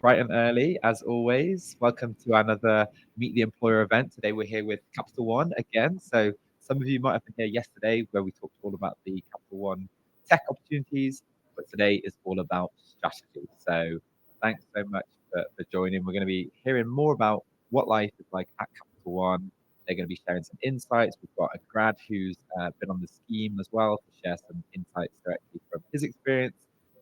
bright and early, as always. Welcome to another Meet the Employer event. Today we're here with Capital One again. So some of you might have been here yesterday where we talked all about the Capital One tech opportunities, but today is all about strategy. So thanks so much for joining. We're going to be hearing more about what life is like at Capital One. They're going to be sharing some insights. We've got a grad who's been on the scheme as well to share some insights directly from his experience.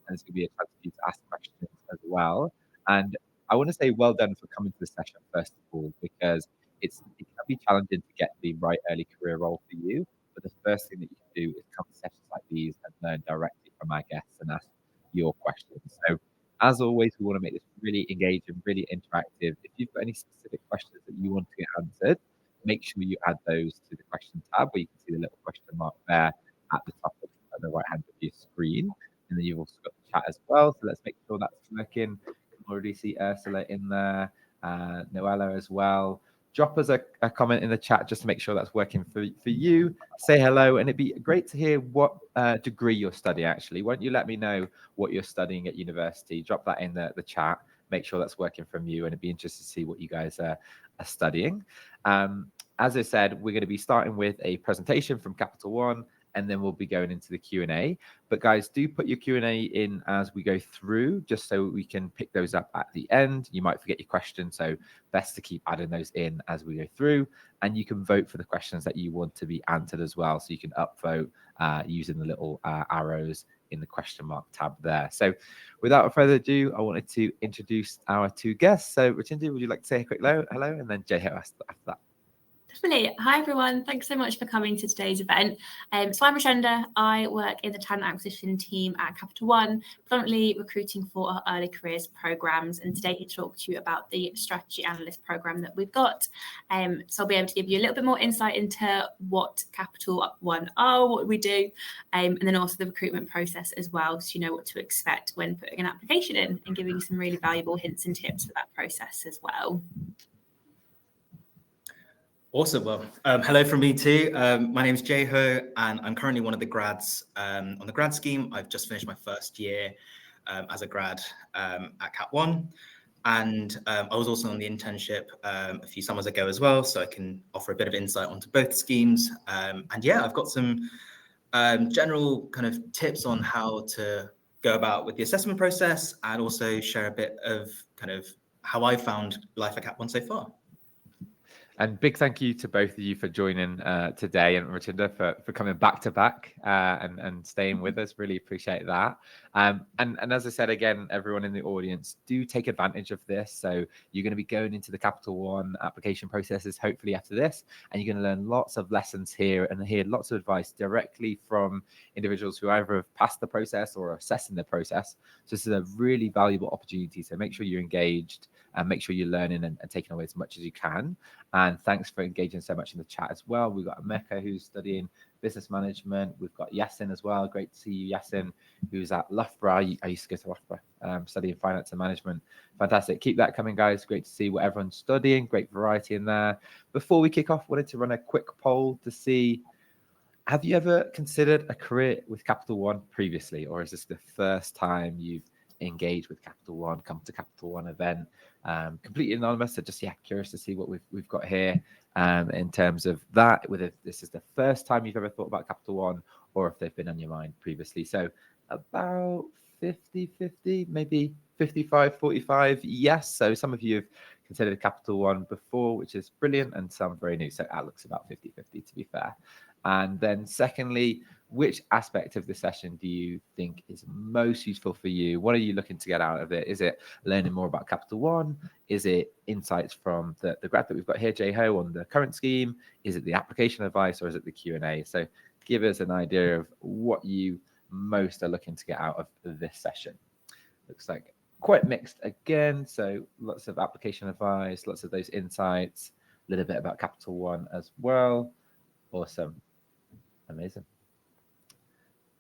And there's going to be a chance for you to ask questions as well. And I want to say well done for coming to the session, first of all, because it can be challenging to get the right early career role for you. But the first thing that you can do is come to sessions like these and learn directly from our guests and ask your questions. So, as always, we want to make this really engaging, really interactive. If you've got any specific questions that you want to get answered, make sure you add those to the question tab where you can see the little question mark there at the top of the right hand of your screen. And then you've also got the chat as well. So let's make sure that's working. Already see Ursula in there, Noella as well. Drop us a comment in the chat just to make sure that's working for you. Say hello, and it'd be great to hear what degree you're studying, actually. Won't you let me know what you're studying at university? Drop that in the chat. Make sure that's working from you, and it'd be interesting to see what you guys are studying. As I said, we're going to be starting with a presentation from Capital One, and then we'll be going into the Q&A. But guys, do put your Q&A in as we go through, just so we can pick those up at the end. You might forget your question, so best to keep adding those in as we go through. And you can vote for the questions that you want to be answered as well. So you can upvote using the little arrows in the question mark tab there. So without further ado, I wanted to introduce our two guests. So Rachinda, would you like to say a quick hello? And then Jay after that. Definitely. Hi, everyone. Thanks so much for coming to today's event. So I'm Rashenda. I work in the talent acquisition team at Capital One, predominantly recruiting for our early careers programs. And today to talk to you about the strategy analyst program that we've got. So I'll be able to give you a little bit more insight into what Capital One are, what we do, and then also the recruitment process as well, so you know what to expect when putting an application in, and giving you some really valuable hints and tips for that process as well. Awesome. Well, hello from me too. My name is Jay Ho, and I'm currently one of the grads on the grad scheme. I've just finished my first year as a grad at Cap One, and I was also on the internship a few summers ago as well, so I can offer a bit of insight onto both schemes. And yeah, I've got some general kind of tips on how to go about with the assessment process, and also share a bit of kind of how I found life at Cap One so far. And big thank you to both of you for joining today, and Rachinda for coming back to back and staying with us. Really appreciate that. And as I said, again, everyone in the audience, do take advantage of this. So you're going to be going into the Capital One application processes, hopefully after this, and you're going to learn lots of lessons here and hear lots of advice directly from individuals who either have passed the process or are assessing the process. So this is a really valuable opportunity. So make sure you're engaged and make sure you're learning and taking away as much as you can. And thanks for engaging so much in the chat as well. We've got Emeka, who's studying business management. We've got Yasin as well. Great to see you, Yasin, who's at Loughborough. I used to go to Loughborough, studying finance and management. Fantastic. Keep that coming, guys. Great to see what everyone's studying. Great variety in there. Before we kick off, wanted to run a quick poll to see, have you ever considered a career with Capital One previously, or is this the first time you've engaged with Capital One, come to Capital One event? Completely anonymous, so just curious to see what we've got here in terms of that, whether this is the first time you've ever thought about Capital One or if they've been on your mind previously. So about 50-50, maybe 55-45 yes. So some of you have considered Capital One before, which is brilliant, and some very new. So that looks about 50-50 to be fair. And then secondly, which aspect of the session do you think is most useful for you? What are you looking to get out of it? Is it learning more about Capital One? Is it insights from the grad that we've got here, Jay Ho, on the current scheme? Is it the application advice, or is it the Q&A? So give us an idea of what you most are looking to get out of this session. Looks like quite mixed again. So lots of application advice, lots of those insights, a little bit about Capital One as well. Awesome. Amazing.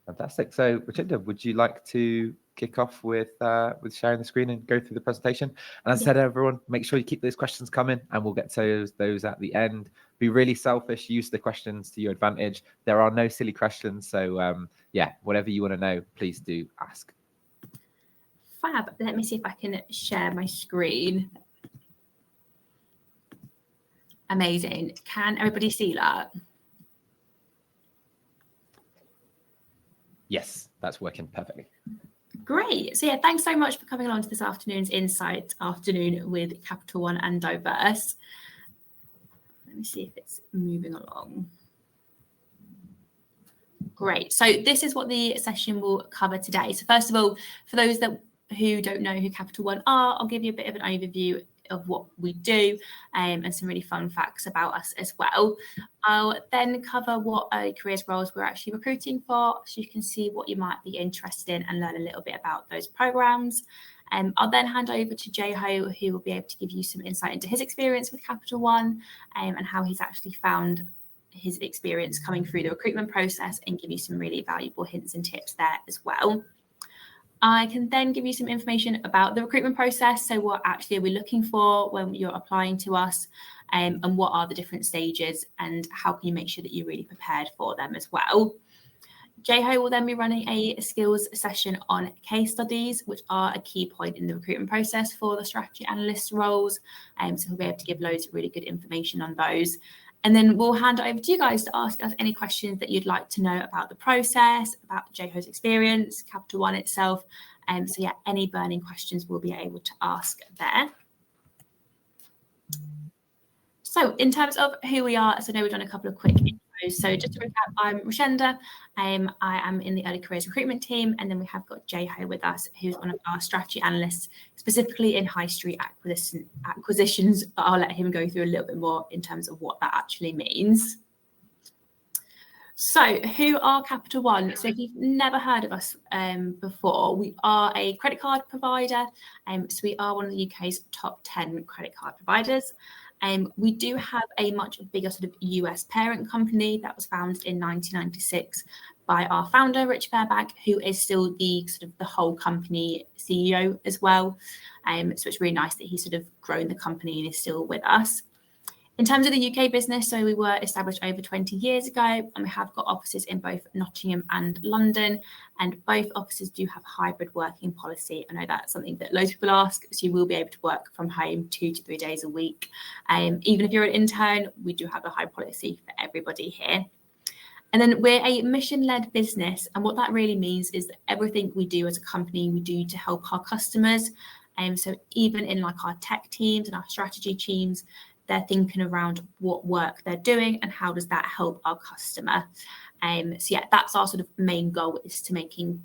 Fantastic. So, Rachinda, would you like to kick off with sharing the screen and go through the presentation? And as I said, everyone, make sure you keep those questions coming, and we'll get to those at the end. Be really selfish. Use the questions to your advantage. There are no silly questions. So, yeah, whatever you want to know, please do ask. Fab. Let me see if I can share my screen. Amazing. Can everybody see that? Yes, that's working perfectly. Great. So yeah, thanks so much for coming along to this afternoon's Insight Afternoon with Capital One and Diverse. Let me see if it's moving along. Great. So this is what the session will cover today. So first of all, for those who don't know who Capital One are, I'll give you a bit of an overview of what we do and some really fun facts about us as well. I'll then cover what early careers roles we're actually recruiting for, so you can see what you might be interested in and learn a little bit about those programs. I'll then hand over to Jay-Ho, who will be able to give you some insight into his experience with Capital One and how he's actually found his experience coming through the recruitment process and give you some really valuable hints and tips there as well. I can then give you some information about the recruitment process. So what actually are we looking for when you're applying to us, and what are the different stages, and how can you make sure that you're really prepared for them as well. Jay-Ho will then be running a skills session on case studies, which are a key point in the recruitment process for the strategy analyst roles. So he'll be able to give loads of really good information on those. And then we'll hand it over to you guys to ask us any questions that you'd like to know about the process, about Jay-Ho's experience, Capital One itself. So yeah, any burning questions we'll be able to ask there. So in terms of who we are, so I know we've done a couple of quick intros. So just to recap, I'm Rashenda. I am in the early careers recruitment team, and then we have got Jay-Ho with us, who's one of our strategy analysts, specifically in high street acquisitions. But I'll let him go through a little bit more in terms of what that actually means. So who are Capital One? So if you've never heard of us before, we are a credit card provider. So we are one of the UK's top 10 credit card providers. We do have a much bigger sort of US parent company that was founded in 1996 by our founder, Rich Fairbank, who is still the sort of the whole company CEO as well. So it's really nice that he's sort of grown the company and is still with us. In terms of the UK business, so we were established over 20 years ago, and we have got offices in both Nottingham and London, and both offices do have hybrid working policy. I know that's something that loads of people ask, so you will be able to work from home 2 to 3 days a week. Even if you're an intern, we do have a hybrid policy for everybody here. And then we're a mission-led business, and what that really means is that everything we do as a company, we do to help our customers. So even in like our tech teams and our strategy teams, they're thinking around what work they're doing and how does that help our customer. So yeah, that's our sort of main goal, is to making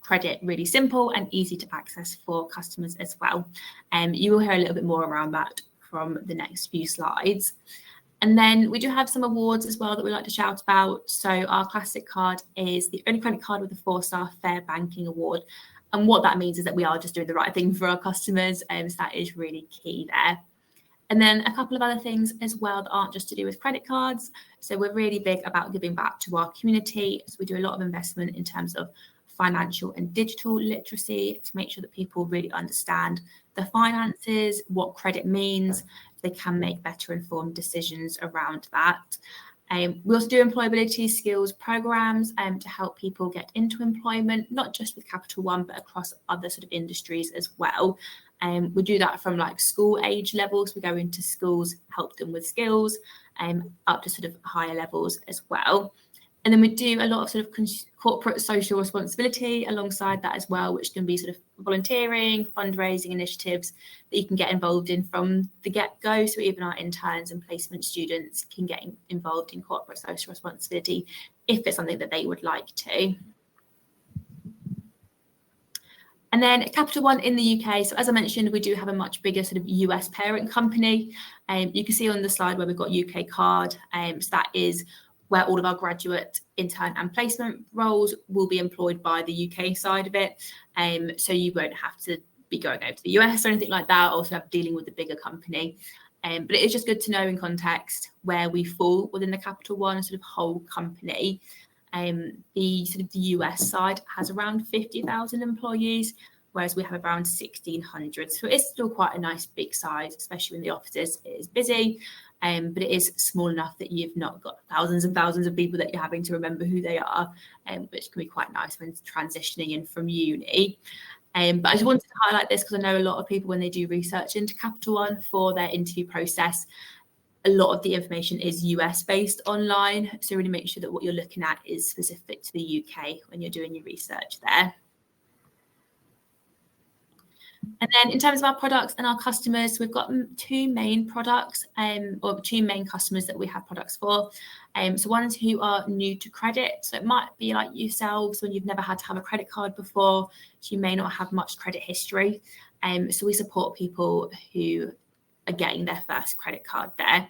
credit really simple and easy to access for customers as well. You will hear a little bit more around that from the next few slides. And then we do have some awards as well that we like to shout about. So our classic card is the only credit card with a 4-star Fair Banking Award. And what that means is that we are just doing the right thing for our customers. So that is really key there. And then a couple of other things as well that aren't just to do with credit cards. So we're really big about giving back to our community. So we do a lot of investment in terms of financial and digital literacy to make sure that people really understand the finances, what credit means, so they can make better informed decisions around that. We also do employability skills programs to help people get into employment, not just with Capital One, but across other sort of industries as well. We do that from like school age levels. We go into schools, help them with skills, up to sort of higher levels as well. And then we do a lot of sort of corporate social responsibility alongside that as well, which can be sort of volunteering, fundraising initiatives that you can get involved in from the get-go. So even our interns and placement students can get involved in corporate social responsibility if it's something that they would like to. And then Capital One in the UK. So as I mentioned, we do have a much bigger sort of US parent company. You can see on the slide where we've got UK card. So that is where all of our graduate, intern and placement roles will be employed by the UK side of it. So you won't have to be going over to the US or anything like that, also have dealing with the bigger company. But it is just good to know in context where we fall within the Capital One sort of whole company. The sort of the US side has around 50,000 employees, whereas we have around 1,600. So it's still quite a nice big size, especially when the offices is busy. But it is small enough that you've not got thousands and thousands of people that you're having to remember who they are, which can be quite nice when transitioning in from uni. But I just wanted to highlight this because I know a lot of people, when they do research into Capital One for their interview process, a lot of the information is US based online. So really make sure that what you're looking at is specific to the UK when you're doing your research there. And then in terms of our products and our customers, we've got two main products or two main customers that we have products for. So ones who are new to credit. So it might be like yourselves when you've never had to have a credit card before, so you may not have much credit history. So we support people who are getting their first credit card there,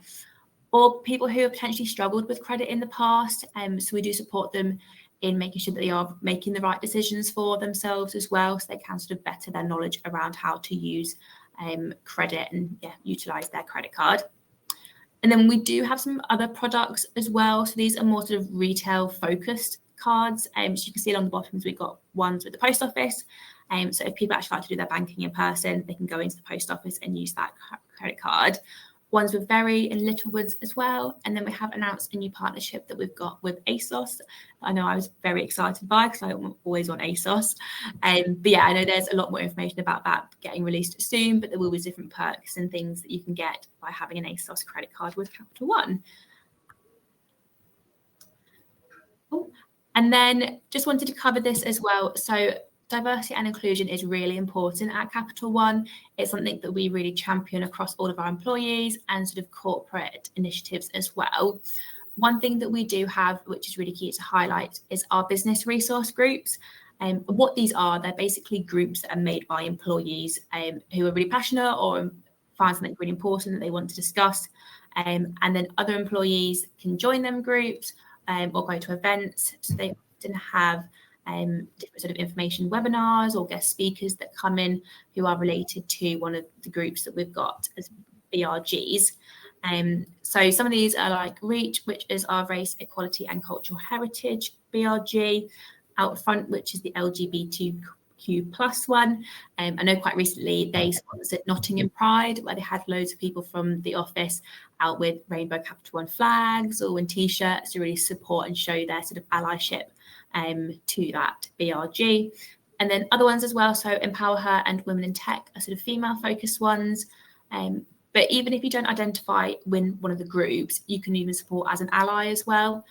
or people who have potentially struggled with credit in the past. So we do support them in making sure that they are making the right decisions for themselves as well, so they can sort of better their knowledge around how to use credit and utilize their credit card. And then we do have some other products as well. So these are more sort of retail focused cards. So you can see along the bottoms, we've got ones with the post office. So if people actually like to do their banking in person, they can go into the post office and use that credit card. Ones with very and little ones as well. And then we have announced a new partnership that we've got with ASOS. I know I was very excited by, because I always want ASOS. But yeah, I know there's a lot more information about that getting released soon, but there will be different perks and things that you can get by having an ASOS credit card with Capital One. Oh, and then just wanted to cover this as well. So diversity and inclusion is really important at Capital One. It's something that we really champion across all of our employees and sort of corporate initiatives as well. One thing that we do have, which is really key to highlight, is our business resource groups. What these are, they're basically groups that are made by employees who are really passionate or find something really important that they want to discuss. And then other employees can join them groups or go to events. So they often have different sort of information webinars or guest speakers that come in who are related to one of the groups that we've got as BRGs. So some of these are like REACH, which is our Race, Equality and Cultural Heritage BRG, Out Front, which is the LGBTQ plus one. I know quite recently they sponsored Nottingham Pride, where they had loads of people from the office out with rainbow Capital One flags or in t-shirts to really support and show their sort of allyship to that BRG. And then other ones as well, so Empower Her and Women in Tech are sort of female focused ones. But even if you don't identify with one of the groups, you can even support as an ally as well.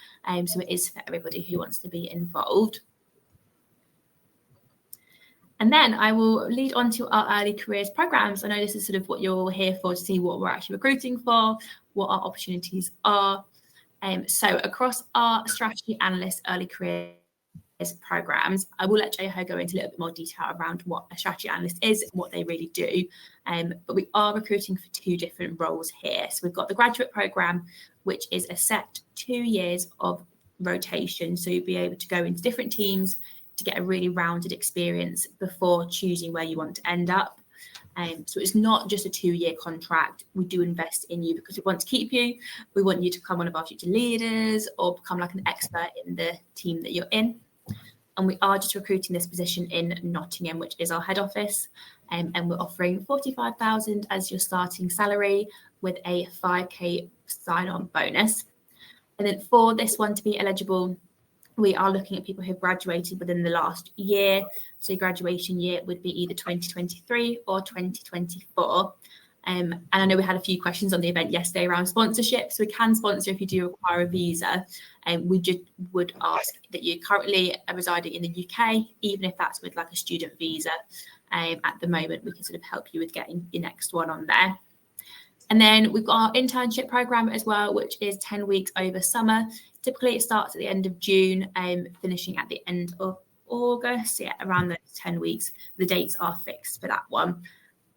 So it is for everybody who wants to be involved. And then I will lead on to our early careers programs. I know this is sort of what you're all here for, to see what we're actually recruiting for, what our opportunities are. So across our strategy analyst early careers programs, I will let Jeho go into a little bit more detail around what a strategy analyst is and what they really do. But we are recruiting for two different roles here. So we've got the graduate program, which is a set 2 years of rotation. So you'll be able to go into different teams to get a really rounded experience before choosing where you want to end up. So it's not just a 2-year contract. We do invest in you because we want to keep you. We want you to become one of our future leaders or become like an expert in the team that you're in. And we are just recruiting this position in Nottingham, which is our head office. And we're offering 45,000 as your starting salary with a 5k sign-on bonus. And then for this one to be eligible, we are looking at people who've graduated within the last year. So your graduation year would be either 2023 or 2024. And I know we had a few questions on the event yesterday around sponsorship. So we can sponsor if you do require a visa. And we just would ask that you currently are residing in the UK, even if that's with like a student visa. At the moment, we can sort of help you with getting your next one on there. And then we've got our internship program as well, which is 10 weeks over summer. Typically, it starts at the end of June, finishing at the end of August. Yeah, around those 10 weeks. The dates are fixed for that one.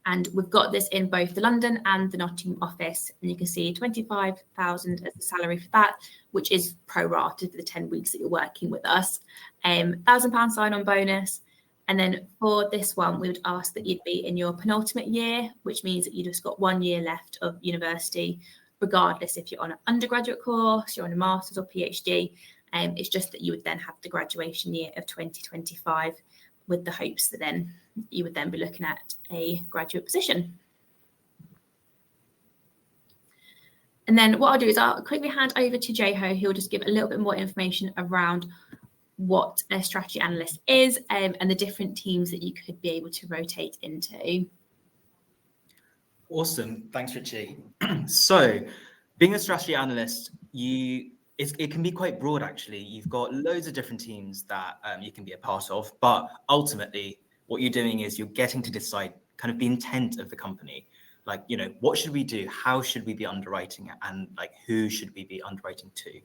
And we've got this in both the London and the Nottingham office. And you can see 25,000 as the salary for that, which is prorated for the 10 weeks that you're working with us. £1,000 sign-on bonus. And then for this one, we would ask that you'd be in your penultimate year, which means that you just got 1 year left of university, regardless if you're on an undergraduate course, you're on a master's or PhD. It's just that you would then have the graduation year of 2025 with the hopes that then you would then be looking at a graduate position. And then what I'll do is I'll quickly hand over to Jeho, who will just give a little bit more information around what a strategy analyst is, and the different teams that you could be able to rotate into. Awesome. Thanks, Richie. So being a strategy analyst, it can be quite broad, actually. You've got loads of different teams that you can be a part of, but ultimately what you're doing is you're getting to decide kind of the intent of the company. Like, what should we do? How should we be underwriting it? And like, who should we be underwriting to?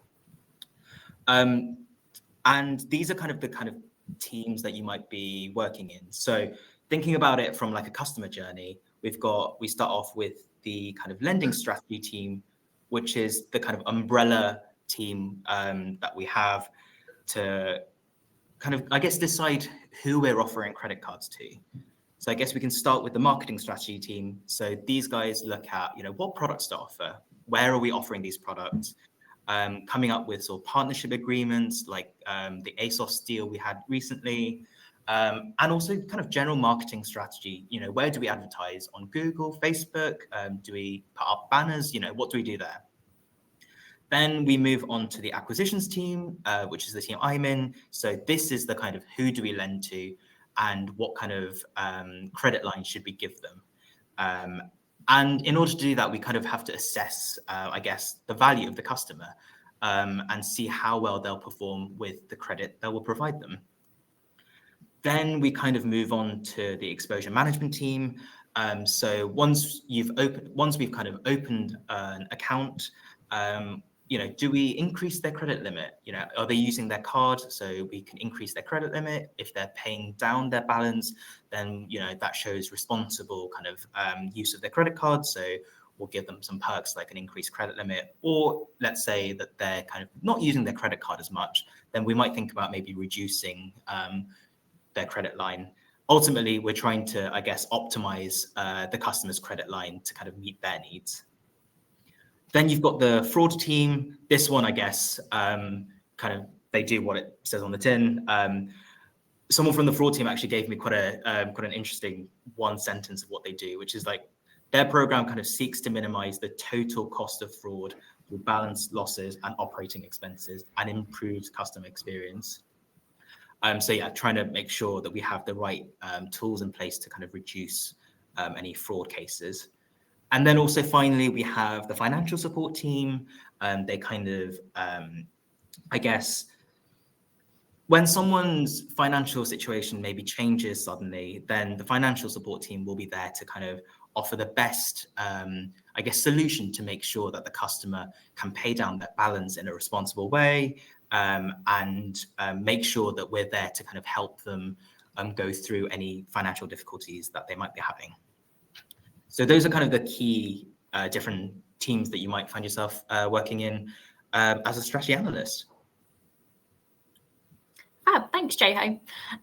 And these are kind of the teams that you might be working in. So thinking about it from like a customer journey, we start off with the kind of lending strategy team, which is the kind of umbrella team that we have to kind of, I guess, decide who we're offering credit cards to. So I guess we can start with the marketing strategy team. So these guys look at, what products to offer, where are we offering these products, coming up with sort of partnership agreements like the ASOS deal we had recently, and also kind of general marketing strategy. Where do we advertise? On Google, Facebook? Do we put up banners? What do we do there? Then we move on to the acquisitions team, which is the team I'm in. So this is the kind of who do we lend to and what kind of credit line should we give them. And in order to do that, we kind of have to assess, I guess, the value of the customer and see how well they'll perform with the credit that will provide them. Then we kind of move on to the exposure management team. So once we've kind of opened an account, do we increase their credit limit? Are they using their card so we can increase their credit limit? If they're paying down their balance, then that shows responsible kind of use of their credit card. So we'll give them some perks like an increased credit limit. Or let's say that they're kind of not using their credit card as much, then we might think about maybe reducing their credit line. Ultimately, we're trying to, I guess, optimize the customer's credit line to kind of meet their needs. Then you've got the fraud team. This one, I guess, they do what it says on the tin. Someone from the fraud team actually gave me quite an interesting one sentence of what they do, which is like their program kind of seeks to minimize the total cost of fraud through balanced losses and operating expenses and improves customer experience. So yeah, trying to make sure that we have the right tools in place to kind of reduce any fraud cases. And then also finally, we have the financial support team. They kind of, I guess, when someone's financial situation maybe changes suddenly, then the financial support team will be there to kind of offer the best, I guess, solution to make sure that the customer can pay down their balance in a responsible way, and make sure that we're there to kind of help them go through any financial difficulties that they might be having. So those are kind of the key different teams that you might find yourself working in as a strategy analyst. Fab, thanks, Jayho.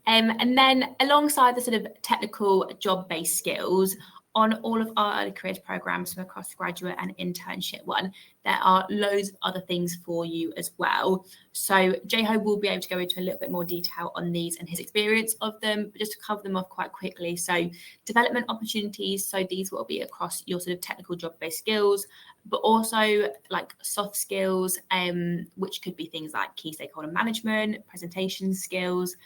And then alongside the sort of technical job-based skills, on all of our early careers programs, so across the graduate and internship one, there are loads of other things for you as well. So Jayho will be able to go into a little bit more detail on these and his experience of them, but just to cover them off quite quickly. So development opportunities, so these will be across your sort of technical job-based skills, but also like soft skills, which could be things like key stakeholder management, presentation skills.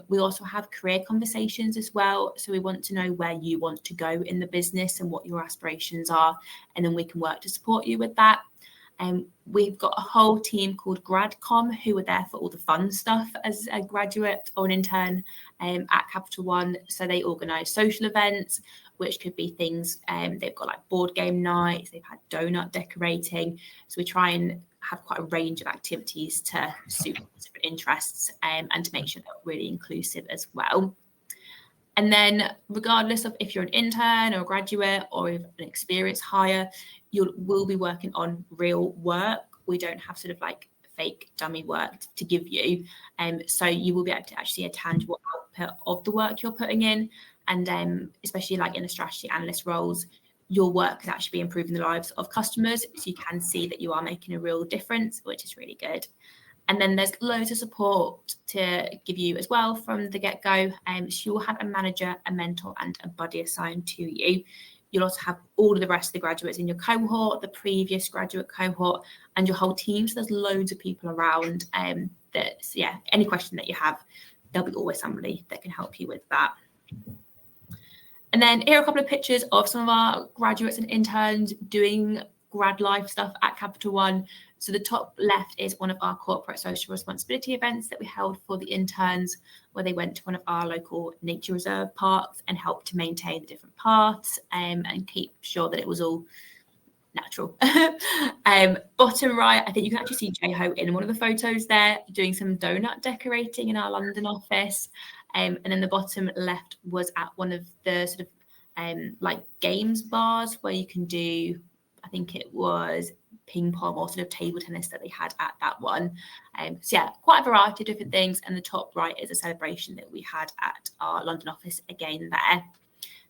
We also have career conversations as well. So we want to know where you want to go in the business and what your aspirations are, and then we can work to support you with that. We've got a whole team called GradCom who are there for all the fun stuff as a graduate or an intern at Capital One. So they organise social events, which could be things, they've got like board game nights, they've had donut decorating. So we try and have quite a range of activities to suit different interests and to make sure they're really inclusive as well. And then regardless of if you're an intern or a graduate or an experienced hire, will be working on real work. We don't have sort of like fake dummy work to give you. So you will be able to actually see a tangible output of the work you're putting in. And especially like in the strategy analyst roles, your work is actually improving the lives of customers. So you can see that you are making a real difference, which is really good. And then there's loads of support to give you as well from the get-go. So you'll have a manager, a mentor, and a buddy assigned to you. You'll also have all of the rest of the graduates in your cohort, the previous graduate cohort, and your whole team. So there's loads of people around that's, any question that you have, there'll be always somebody that can help you with that. And then here are a couple of pictures of some of our graduates and interns doing grad life stuff at Capital One. So the top left is one of our corporate social responsibility events that we held for the interns, where they went to one of our local nature reserve parks and helped to maintain the different paths and keep sure that it was all natural. Bottom right, I think you can actually see Jay-Ho in one of the photos there doing some donut decorating in our London office. And then the bottom left was at one of the sort of like games bars where you can do, I think it was ping pong or sort of table tennis that they had at that one. So yeah, quite a variety of different things. And the top right is a celebration that we had at our London office again there.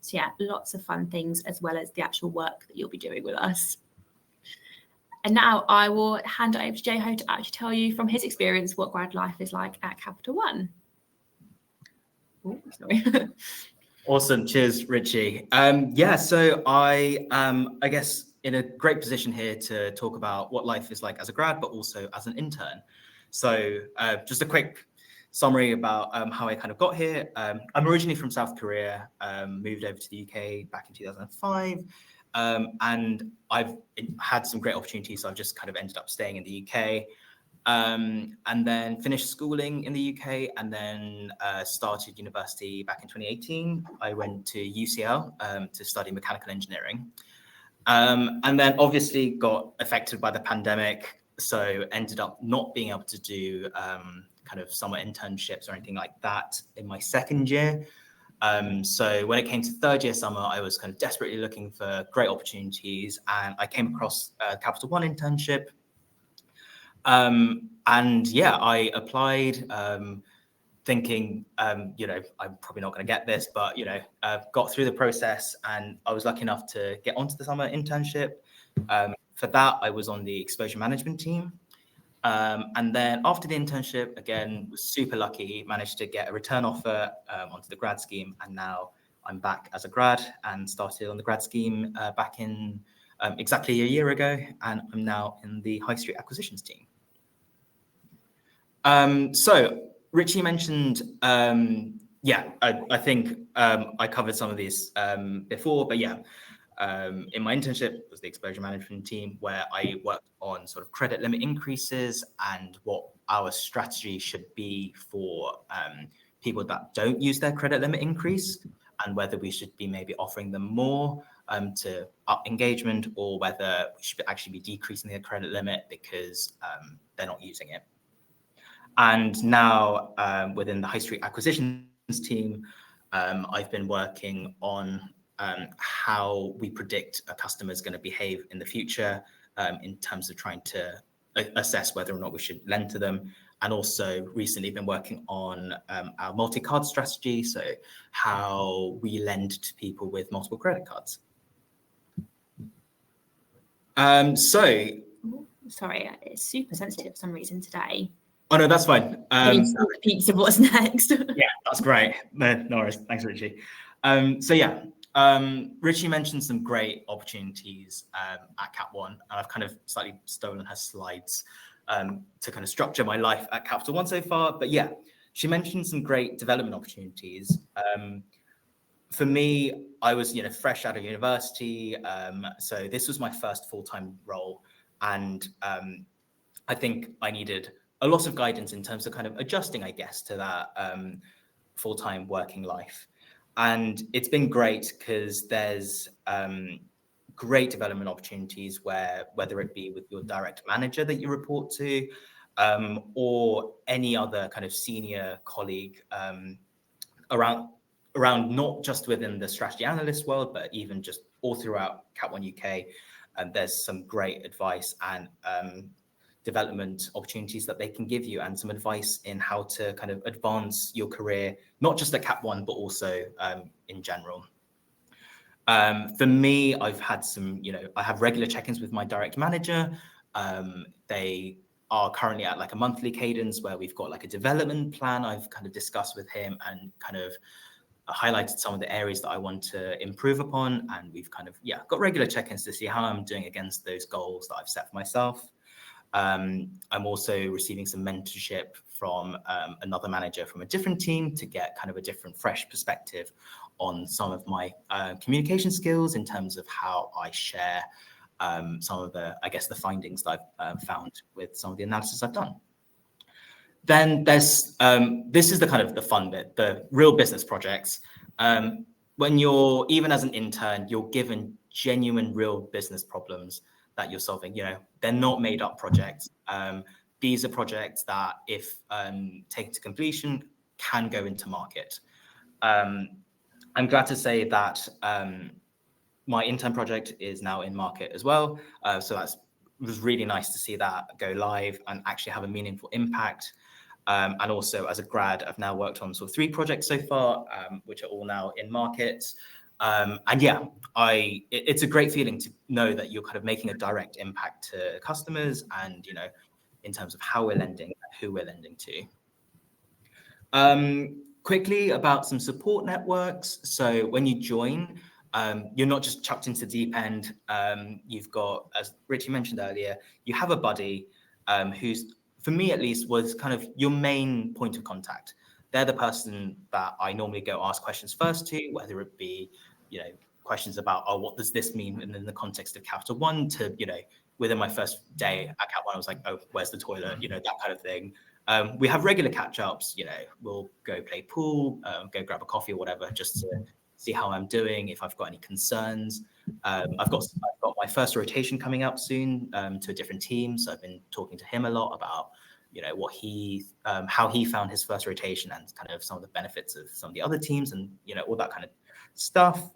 So yeah, lots of fun things as well as the actual work that you'll be doing with us. And now I will hand it over to Jay-Ho to actually tell you from his experience what grad life is like at Capital One. Oh, sorry. Awesome. Cheers, Richie. So I guess in a great position here to talk about what life is like as a grad, but also as an intern. So just a quick summary about how I kind of got here. I'm originally from South Korea, moved over to the UK back in 2005. And I've had some great opportunities. So I've just kind of ended up staying in the UK. And then finished schooling in the UK and then started university back in 2018. I went to UCL to study mechanical engineering. And then obviously got affected by the pandemic. So ended up not being able to do kind of summer internships or anything like that in my second year. So when it came to third year summer, I was kind of desperately looking for great opportunities and I came across a Capital One internship. And yeah, I applied thinking, I'm probably not going to get this, but, got through the process and I was lucky enough to get onto the summer internship. For that, I was on the exposure management team. And then after the internship, again, was super lucky, managed to get a return offer onto the grad scheme. And now I'm back as a grad and started on the grad scheme back in exactly a year ago. And I'm now in the high street acquisitions team. So Richie mentioned, I think I covered some of these before, but yeah, in my internship was the exposure management team where I worked on sort of credit limit increases and what our strategy should be for people that don't use their credit limit increase and whether we should be maybe offering them more to up engagement or whether we should actually be decreasing their credit limit because they're not using it. And now within the high street acquisitions team, I've been working on how we predict a customer is going to behave in the future in terms of trying to assess whether or not we should lend to them. And also recently been working on our multi-card strategy, so how we lend to people with multiple credit cards. Sorry, it's super sensitive for some reason today. Oh, no, that's fine. Peaks of what's next. Yeah, that's great. No worries. Thanks, Richie. Richie mentioned some great opportunities at Cap One, and I've kind of slightly stolen her slides to kind of structure my life at Capital One so far. But yeah, she mentioned some great development opportunities. For me, I was fresh out of university, so this was my first full-time role, and I think I needed a lot of guidance in terms of kind of adjusting, I guess, to that full-time working life. And it's been great because there's great development opportunities where, whether it be with your direct manager that you report to, or any other kind of senior colleague around not just within the strategy analyst world, but even just all throughout Cap One UK. There's some great advice and development opportunities that they can give you and some advice in how to kind of advance your career, not just at Cap One, but also in general. For me, I've had some, I have regular check-ins with my direct manager. They are currently at like a monthly cadence where we've got like a development plan I've kind of discussed with him and kind of highlighted some of the areas that I want to improve upon. And we've kind of, got regular check-ins to see how I'm doing against those goals that I've set for myself. I'm also receiving some mentorship from another manager from a different team to get kind of a different, fresh perspective on some of my communication skills in terms of how I share some of the, I guess, the findings that I've found with some of the analysis I've done. Then there's, this is the kind of the fun bit, the real business projects. When you're, even as an intern, you're given genuine real business problems that you're solving. You know, they're not made up projects. These are projects that, if taken to completion, can go into market. I'm glad to say that my intern project is now in market as well. So it was really nice to see that go live and actually have a meaningful impact. And also, as a grad, I've now worked on sort of 3 projects so far, which are all now in market. And yeah, it's a great feeling to know that you're kind of making a direct impact to customers and, you know, in terms of how we're lending, who we're lending to. Quickly about some support networks. So when you join, you're not just chucked into the deep end. You've got, as Richie mentioned earlier, you have a buddy who's, for me at least, was kind of your main point of contact. They're the person that I normally go ask questions first to, whether it be, you know, questions about, oh, what does this mean in the context of Capital One, to, you know, within my first day at Cap One, I was like, oh, where's the toilet? You know, that kind of thing. We have regular catch-ups, you know, we'll go play pool, go grab a coffee or whatever, just to see how I'm doing, if I've got any concerns. I've got my first rotation coming up soon to a different team. So I've been talking to him a lot about, you know, what he, how he found his first rotation and kind of some of the benefits of some of the other teams and, you know, all that kind of stuff.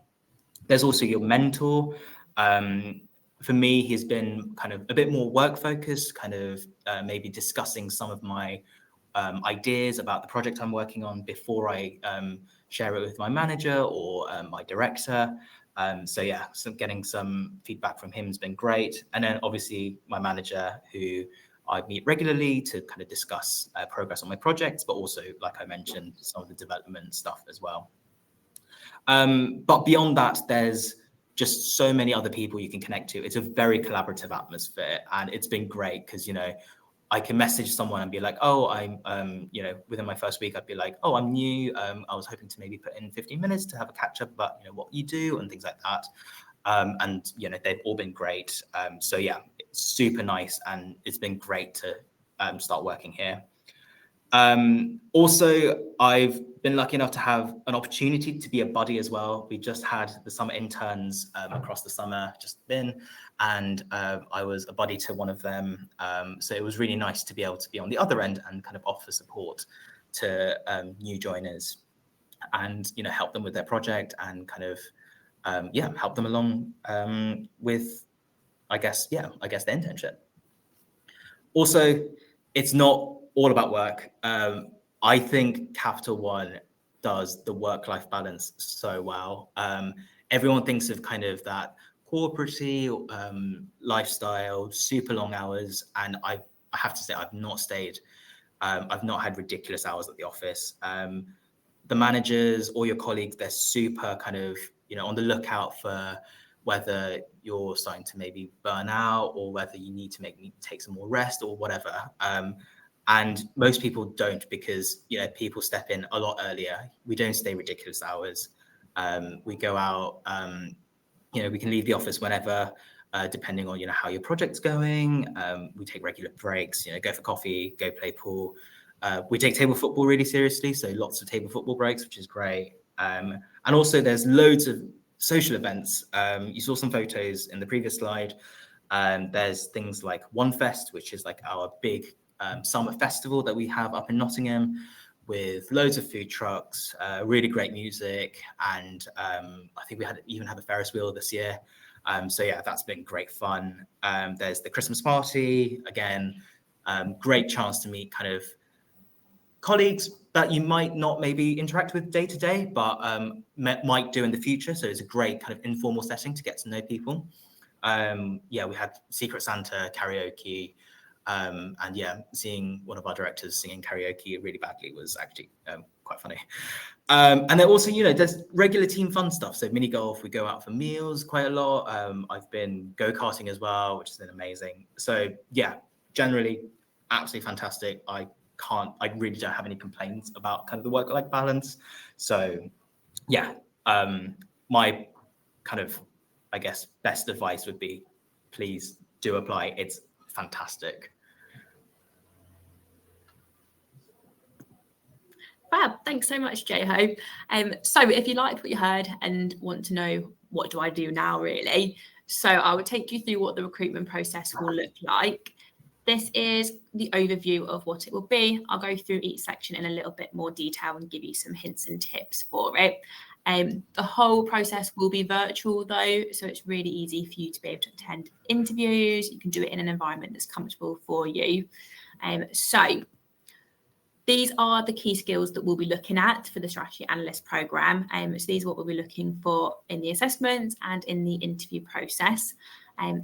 There's also your mentor. For me, he's been kind of a bit more work focused, kind of maybe discussing some of my ideas about the project I'm working on before I share it with my manager or my director. So yeah, so getting some feedback from him has been great. And then obviously my manager, who I meet regularly to kind of discuss progress on my projects, but also, like I mentioned, some of the development stuff as well. But beyond that, there's just so many other people you can connect to. It's a very collaborative atmosphere, and it's been great because, you know, I can message someone and be like, oh, I'm, you know, within my first week, I'd be like, oh, I'm new. I was hoping to maybe put in 15 minutes to have a catch up about, you know, what you do and things like that. And, you know, they've all been great. So yeah, it's super nice. And it's been great to start working here. Also, I've been lucky enough to have an opportunity to be a buddy as well. We just had the summer interns across the summer just been, and I was a buddy to one of them. So it was really nice to be able to be on the other end and kind of offer support to new joiners and, you know, help them with their project and kind of, yeah, help them along with, I guess, the internship. Also, it's not all about work. I think Capital One does the work-life balance so well. Everyone thinks of kind of that corporate-y lifestyle, super long hours, and I have to say I've not stayed. I've not had ridiculous hours at the office. The managers or your colleagues, they're super kind of, you know, on the lookout for whether you're starting to maybe burn out or whether you need to take some more rest or whatever. And most people don't, because, you know, people step in a lot earlier. We don't stay ridiculous hours. We go out, you know, we can leave the office whenever, depending on, you know, how your project's going. We take regular breaks, you know, go for coffee, go play pool. We take table football really seriously. So lots of table football breaks, which is great. And also there's loads of social events. You saw some photos in the previous slide. There's things like One Fest, which is like our big summer festival that we have up in Nottingham, with loads of food trucks, really great music, and I think we even had a Ferris wheel this year. So yeah, that's been great fun. There's the Christmas party, again, great chance to meet kind of colleagues that you might not maybe interact with day to day, but might do in the future. So it's a great kind of informal setting to get to know people. Yeah, we had Secret Santa, karaoke, and yeah, seeing one of our directors singing karaoke really badly was actually quite funny. And then also, you know, there's regular team fun stuff. So mini golf, we go out for meals quite a lot. I've been go-karting as well, which has been amazing. So yeah, generally absolutely fantastic. I I really don't have any complaints about kind of the work-life balance. So yeah, my kind of, I guess, best advice would be, please do apply. It's fantastic. Fab, thanks so much, Jay-Ho. So if you liked what you heard and want to know what do I do now, really, so I would take you through what the recruitment process will look like. This is the overview of what it will be. I'll go through each section in a little bit more detail and give you some hints and tips for it. The whole process will be virtual though, so it's really easy for you to be able to attend interviews. You can do it in an environment that's comfortable for you. So these are the key skills that we'll be looking at for the Strategy Analyst programme. So these are what we'll be looking for in the assessments and in the interview process.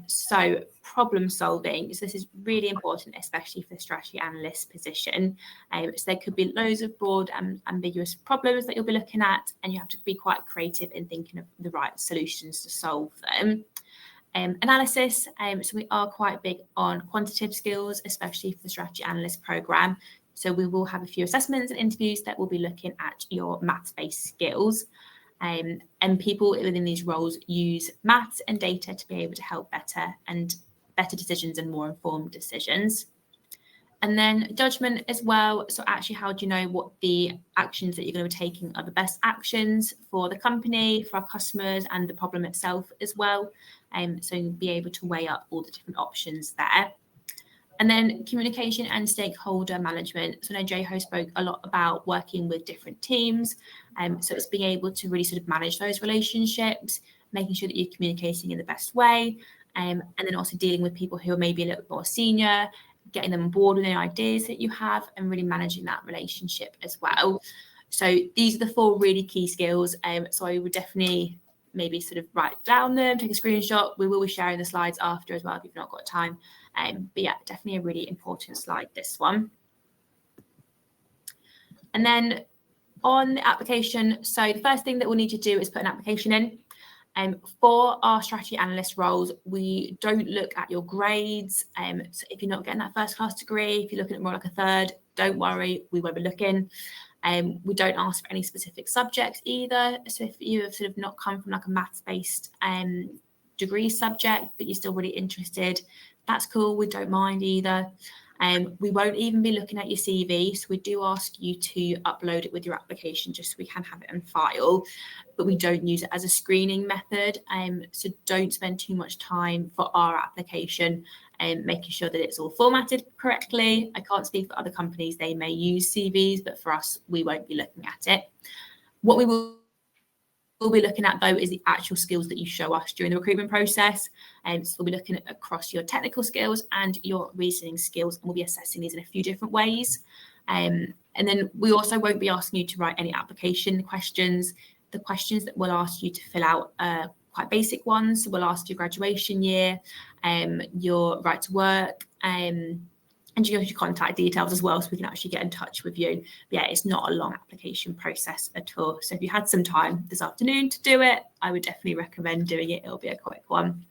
So problem solving, so this is really important, especially for the Strategy Analyst position. So there could be loads of broad and ambiguous problems that you'll be looking at, and you have to be quite creative in thinking of the right solutions to solve them. Analysis, so we are quite big on quantitative skills, especially for the Strategy Analyst programme. So we will have a few assessments and interviews that will be looking at your maths-based skills. And people within these roles use maths and data to be able to help better decisions and more informed decisions. And then judgment as well. So actually, how do you know what the actions that you're going to be taking are the best actions for the company, for our customers, and the problem itself as well? So you'll be able to weigh up all the different options there. And then communication and stakeholder management. So I know Jay-Ho spoke a lot about working with different teams. So it's being able to really sort of manage those relationships, making sure that you're communicating in the best way, and then also dealing with people who are maybe a little bit more senior, getting them on board with the ideas that you have, and really managing that relationship as well. So these are the 4 really key skills. So I would definitely maybe sort of write down them, take a screenshot. We will be sharing the slides after as well if you've not got time. But yeah, definitely a really important slide, this one. And then on the application, so the first thing that we'll need to do is put an application in. For our strategy analyst roles, we don't look at your grades. So if you're not getting that first class degree, if you're looking at more like a third, don't worry, we won't be looking. We don't ask for any specific subjects either. So if you have sort of not come from like a maths-based degree subject, but you're still really interested, that's cool. We don't mind either. We won't even be looking at your CV. So we do ask you to upload it with your application just so we can have it on file, but we don't use it as a screening method. So don't spend too much time for our application and making sure that it's all formatted correctly. I can't speak for other companies. They may use CVs, but for us, we won't be looking at it. What we will be looking at, though, is the actual skills that you show us during the recruitment process. So we'll be looking at across your technical skills and your reasoning skills, and we'll be assessing these in a few different ways. And then we also won't be asking you to write any application questions. The questions that we'll ask you to fill out are quite basic ones. So we'll ask your graduation year, your right to work, and your contact details as well, so we can actually get in touch with you. But yeah, it's not a long application process at all. So if you had some time this afternoon to do it, I would definitely recommend doing it. It'll be a quick one.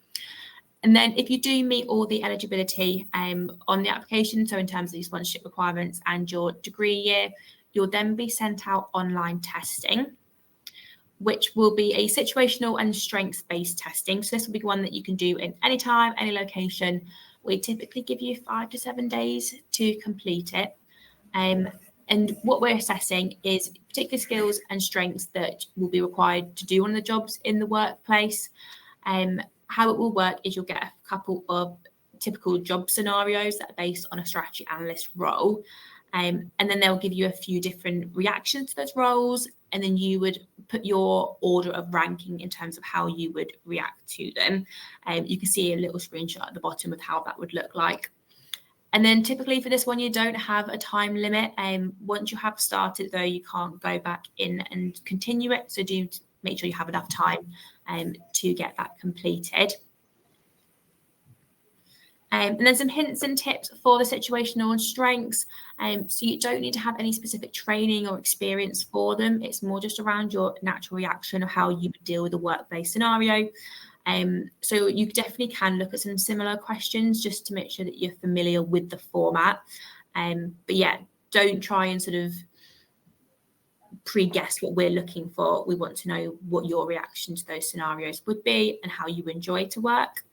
And then if you do meet all the eligibility on the application, so in terms of your sponsorship requirements and your degree year, you'll then be sent out online testing, which will be a situational and strengths-based testing. So this will be one that you can do in any time, any location. We typically give you 5 to 7 days to complete it. And what we're assessing is particular skills and strengths that will be required to do one of the jobs in the workplace. How it will work is you'll get a couple of typical job scenarios that are based on a strategy analyst role. And then they'll give you a few different reactions to those roles. And then you would put your order of ranking in terms of how you would react to them. You can see a little screenshot at the bottom of how that would look like. And then typically for this one, you don't have a time limit. Once you have started, though, you can't go back in and continue it. So do make sure you have enough time to get that completed. And then some hints and tips for the situational strengths. So you don't need to have any specific training or experience for them. It's more just around your natural reaction of how you would deal with a workplace scenario. So you definitely can look at some similar questions just to make sure that you're familiar with the format. But yeah, don't try and sort of pre-guess what we're looking for. We want to know what your reaction to those scenarios would be and how you enjoy to work.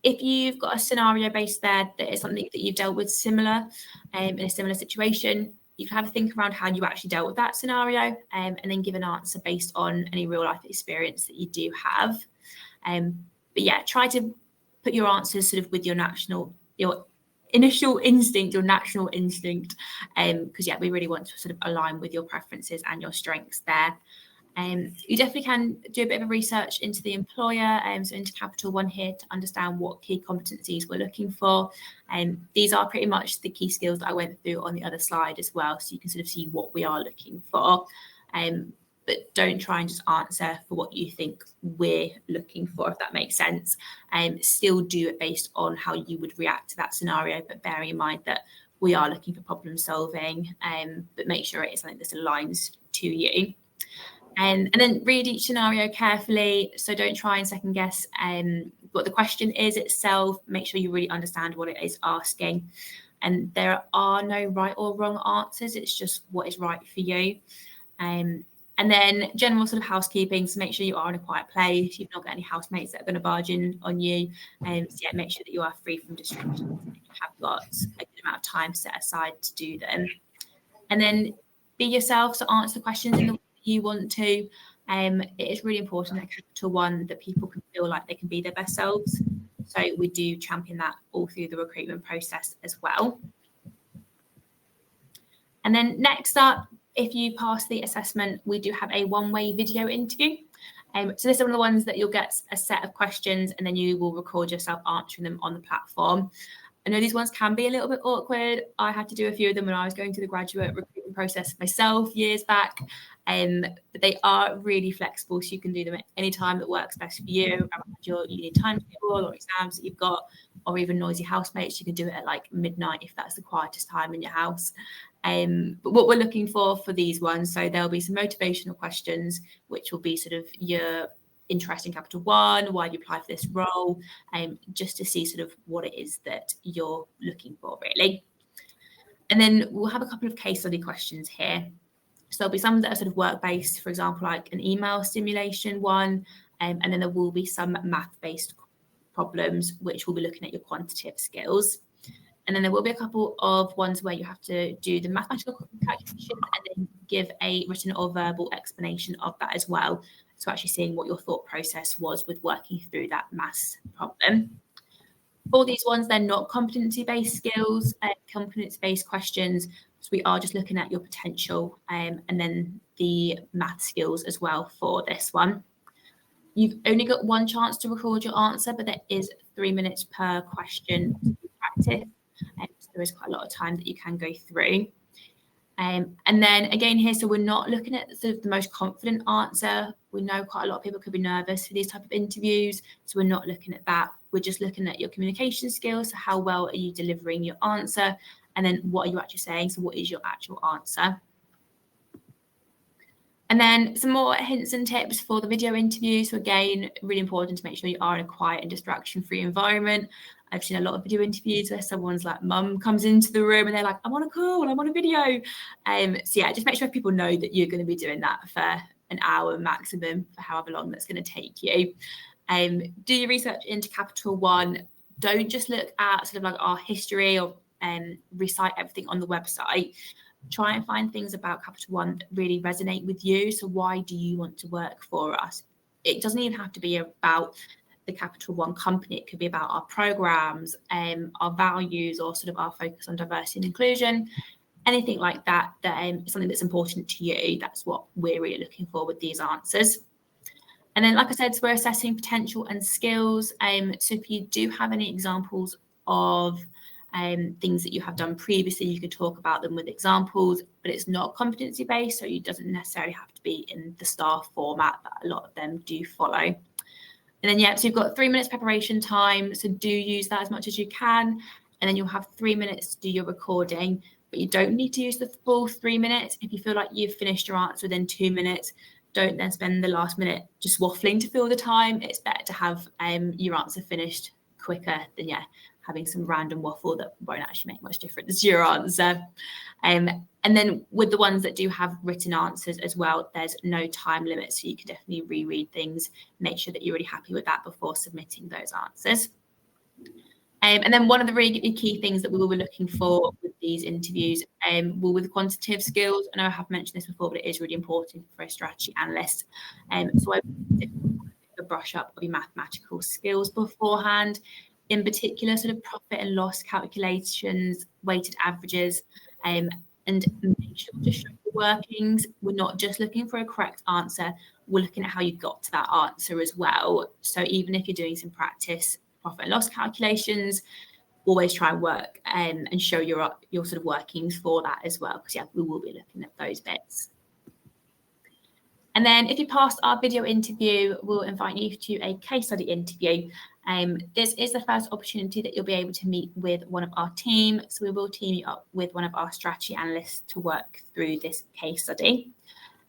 If you've got a scenario based there that is something that you've dealt with similar in a similar situation, you can have a think around how you actually dealt with that scenario, and then give an answer based on any real life experience that you do have. But yeah, try to put your answers sort of with your initial instinct, your natural instinct, because yeah, we really want to sort of align with your preferences and your strengths there. You definitely can do a bit of research into the employer, so into Capital One here, to understand what key competencies we're looking for. These are pretty much the key skills that I went through on the other slide as well, so you can sort of see what we are looking for. But don't try and just answer for what you think we're looking for, if that makes sense. Still do it based on how you would react to that scenario, but bearing in mind that we are looking for problem solving, but make sure it is something that aligns to you. And then read each scenario carefully. So don't try and second guess what the question is itself. Make sure you really understand what it is asking. And there are no right or wrong answers. It's just what is right for you. And then general sort of housekeeping. So make sure you are in a quiet place. You've not got any housemates that are going to barge in on you. So yeah, make sure that you are free from distractions. You have got a good amount of time set aside to do them. And then be yourself. So answer the questions in the way you want to. It is really important at Capital One that people can feel like they can be their best selves. So we do champion that all through the recruitment process as well. And then next up, if you pass the assessment, we do have a one-way video interview. So this is one of the ones that you'll get a set of questions and then you will record yourself answering them on the platform. I know these ones can be a little bit awkward. I had to do a few of them when I was going through the graduate recruitment process myself years back. But they are really flexible, so you can do them at any time that works best for you, around your uni timetable or exams that you've got, or even noisy housemates. You can do it at like midnight if that's the quietest time in your house. But what we're looking for these ones, so there'll be some motivational questions, which will be sort of your interest in Capital One, why you apply for this role, just to see sort of what it is that you're looking for, really. And then we'll have a couple of case study questions here. So there'll be some that are sort of work-based, for example, like an email stimulation one, and then there will be some math-based problems, which will be looking at your quantitative skills. And then there will be a couple of ones where you have to do the mathematical calculation and then give a written or verbal explanation of that as well. So actually seeing what your thought process was with working through that maths problem. For these ones, they're not competency-based skills, competency-based questions. So we are just looking at your potential, and then the math skills as well for this one. You've only got one chance to record your answer, but there is 3 minutes per question to practice. So there is quite a lot of time that you can go through. And then again here, so we're not looking at sort of the most confident answer. We know quite a lot of people could be nervous for these type of interviews, so we're not looking at that. We're just looking at your communication skills. So how well are you delivering your answer? And then what are you actually saying? So what is your actual answer? And then some more hints and tips for the video interview. So again, really important to make sure you are in a quiet and distraction-free environment. I've seen a lot of video interviews where someone's like mum comes into the room and they're like, I'm on a call, I'm on a video. So yeah, just make sure people know that you're going to be doing that for an hour maximum, for however long that's going to take you. Do your research into Capital One. Don't just look at sort of like our history or recite everything on the website. Try and find things about Capital One that really resonate with you. So why do you want to work for us? It doesn't even have to be about the Capital One company. It could be about our programs, our values, or sort of our focus on diversity and inclusion. Anything like that, is something that's important to you. That's what we're really looking for with these answers. And then, like I said, so we're assessing potential and skills. So if you do have any examples of things that you have done previously, you could talk about them with examples, but it's not competency based, so it doesn't necessarily have to be in the STAR format that a lot of them do follow. And then, yeah, so you've got 3 minutes preparation time, so do use that as much as you can. And then you'll have 3 minutes to do your recording, but you don't need to use the full 3 minutes. If you feel like you've finished your answer within 2 minutes, don't then spend the last minute just waffling to fill the time. It's better to have your answer finished quicker than, having some random waffle that won't actually make much difference to your answer. And then with the ones that do have written answers as well, there's no time limit, so you can definitely reread things, make sure that you're really happy with that before submitting those answers. And then one of the really key things that we will be looking for with these interviews will with quantitative skills. I know I have mentioned this before, but it is really important for a strategy analyst. So I brush up of your mathematical skills beforehand, in particular sort of profit and loss calculations, weighted averages, and make sure to show the workings. We're not just looking for a correct answer, we're looking at how you got to that answer as well. So even if you're doing some practice profit and loss calculations, always try and work and show your sort of workings for that as well, because yeah, we will be looking at those bits. And then if you pass our video interview, we'll invite you to a case study interview. This is the first opportunity that you'll be able to meet with one of our team. So we will team you up with one of our strategy analysts to work through this case study.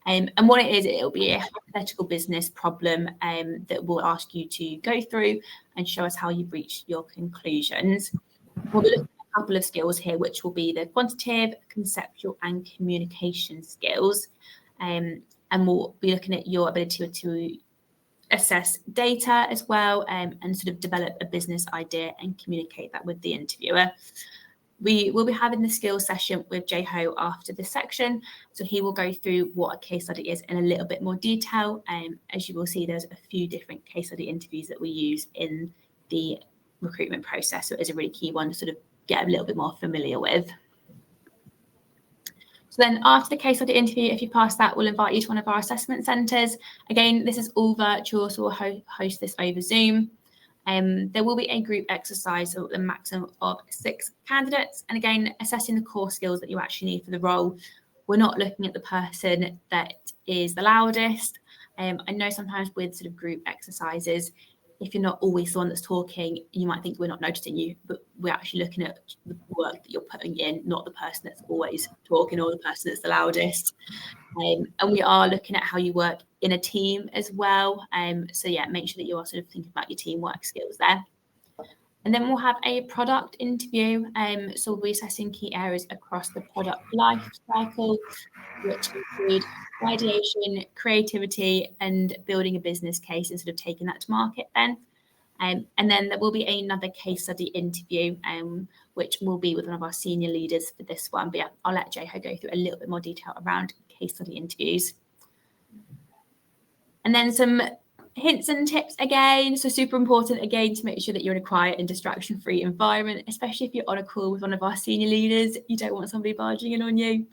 And what it is, it'll be a hypothetical business problem that we'll ask you to go through and show us how you've reached your conclusions. We'll be looking at a couple of skills here, which will be the quantitative, conceptual, and communication skills. And we'll be looking at your ability to assess data as well, and sort of develop a business idea and communicate that with the interviewer. We will be having the skills session with Jay-Ho after this section, so he will go through what a case study is in a little bit more detail. As you will see, there's a few different case study interviews that we use in the recruitment process, so it is a really key one to sort of get a little bit more familiar with. So then after the case study interview, if you pass that, we'll invite you to one of our assessment centres. Again, this is all virtual, so we'll host this over Zoom. There will be a group exercise of a maximum of 6 candidates. And again, assessing the core skills that you actually need for the role. We're not looking at the person that is the loudest. I know sometimes with sort of group exercises, if you're not always the one that's talking, you might think we're not noticing you, but we're actually looking at the work that you're putting in, not the person that's always talking or the person that's the loudest. And we are looking at how you work in a team as well. So yeah, make sure that you are sort of thinking about your teamwork skills there. And then we'll have a product interview. So we'll be assessing key areas across the product life cycle, which include ideation, creativity, and building a business case and sort of taking that to market then. And then there will be another case study interview, which will be with one of our senior leaders for this one. But yeah, I'll let Jay-Ho go through a little bit more detail around case study interviews. And then some hints and tips again. So super important again to make sure that you're in a quiet and distraction-free environment, especially if you're on a call with one of our senior leaders. You don't want somebody barging in on you.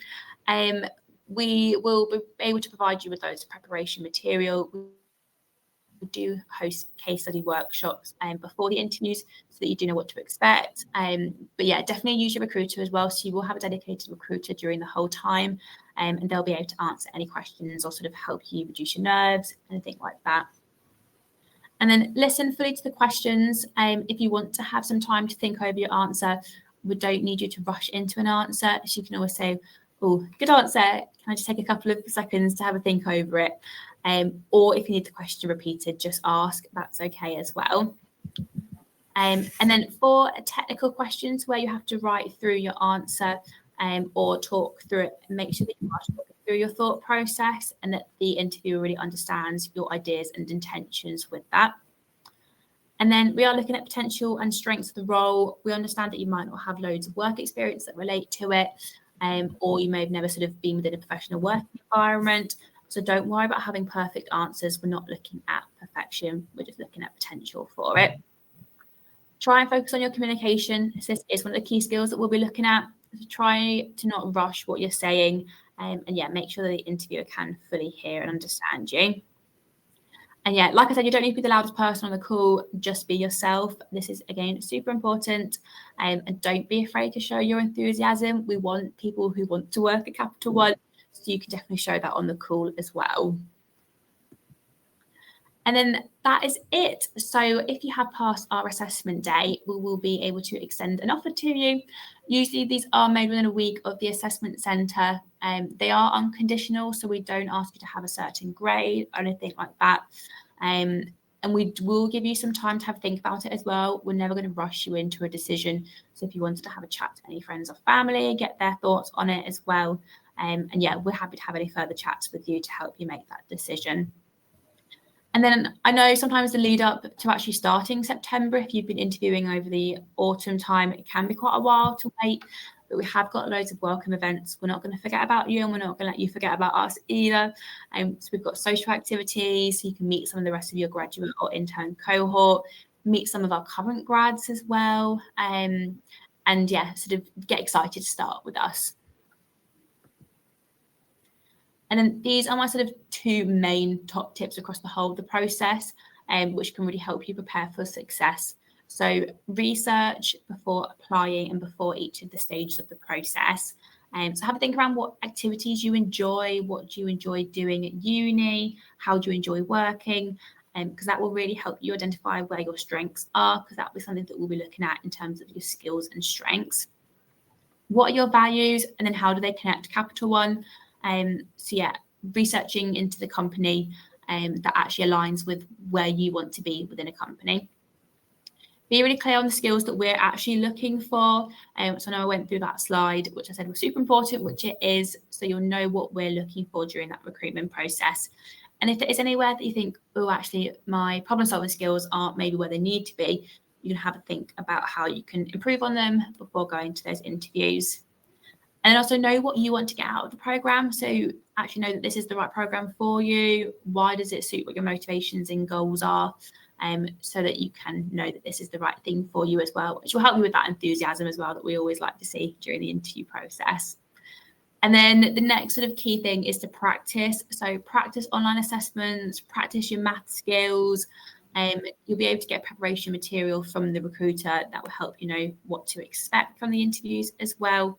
We will be able to provide you with those preparation material. We do host case study workshops before the interviews so that you do know what to expect. But yeah, definitely use your recruiter as well. So you will have a dedicated recruiter during the whole time, and they'll be able to answer any questions or sort of help you reduce your nerves, anything like that. And then listen fully to the questions. If you want to have some time to think over your answer, we don't need you to rush into an answer. So you can always say, oh, good answer. Can I just take a couple of seconds to have a think over it? Or if you need the question repeated, just ask. That's okay as well. And then for technical questions where you have to write through your answer or talk through it, make sure that you are talking through your thought process and that the interviewer really understands your ideas and intentions with that. And then we are looking at potential and strengths of the role. We understand that you might not have loads of work experience that relate to it, or you may have never sort of been within a professional working environment. So don't worry about having perfect answers. We're not looking at perfection. We're just looking at potential for it. Try and focus on your communication. This is one of the key skills that we'll be looking at. So try to not rush what you're saying. And yeah, make sure that the interviewer can fully hear and understand you. And yeah, like I said, you don't need to be the loudest person on the call. Just be yourself. This is, again, super important. And don't be afraid to show your enthusiasm. We want people who want to work at Capital One. So you can definitely show that on the call as well. And then that is it. So if you have passed our assessment day, we will be able to extend an offer to you. Usually these are made within a week of the assessment centre. They are unconditional, so we don't ask you to have a certain grade or anything like that. And And we will give you some time to have a think about it as well. We're never going to rush you into a decision. So if you wanted to have a chat to any friends or family, get their thoughts on it as well. And yeah, we're happy to have any further chats with you to help you make that decision. And then I know sometimes the lead up to actually starting September, if you've been interviewing over the autumn time, it can be quite a while to wait. But we have got loads of welcome events. We're not going to forget about you, and we're not going to let you forget about us either. So we've got social activities, so you can meet some of the rest of your graduate or intern cohort, meet some of our current grads as well. And yeah, sort of get excited to start with us. And then these are my sort of two main top tips across the whole of the process, which can really help you prepare for success. So research before applying and before each of the stages of the process. So have a think around what activities you enjoy, what do you enjoy doing at uni, how do you enjoy working, because that will really help you identify where your strengths are, because that will be something that we'll be looking at in terms of your skills and strengths. What are your values, and then how do they connect to Capital One? So yeah, researching into the company that actually aligns with where you want to be within a company. Be really clear on the skills that we're actually looking for. So I know I went through that slide, which I said was super important, which it is, so you'll know what we're looking for during that recruitment process. And if there is anywhere that you think, oh, actually, my problem-solving skills aren't maybe where they need to be, you can have a think about how you can improve on them before going to those interviews. And also know what you want to get out of the program. So actually know that this is the right program for you. Why does it suit what your motivations and goals are? So that you can know that this is the right thing for you as well, which will help you with that enthusiasm as well that we always like to see during the interview process. And then the next sort of key thing is to practice. So practice online assessments, practice your math skills. You'll be able to get preparation material from the recruiter that will help you know what to expect from the interviews as well.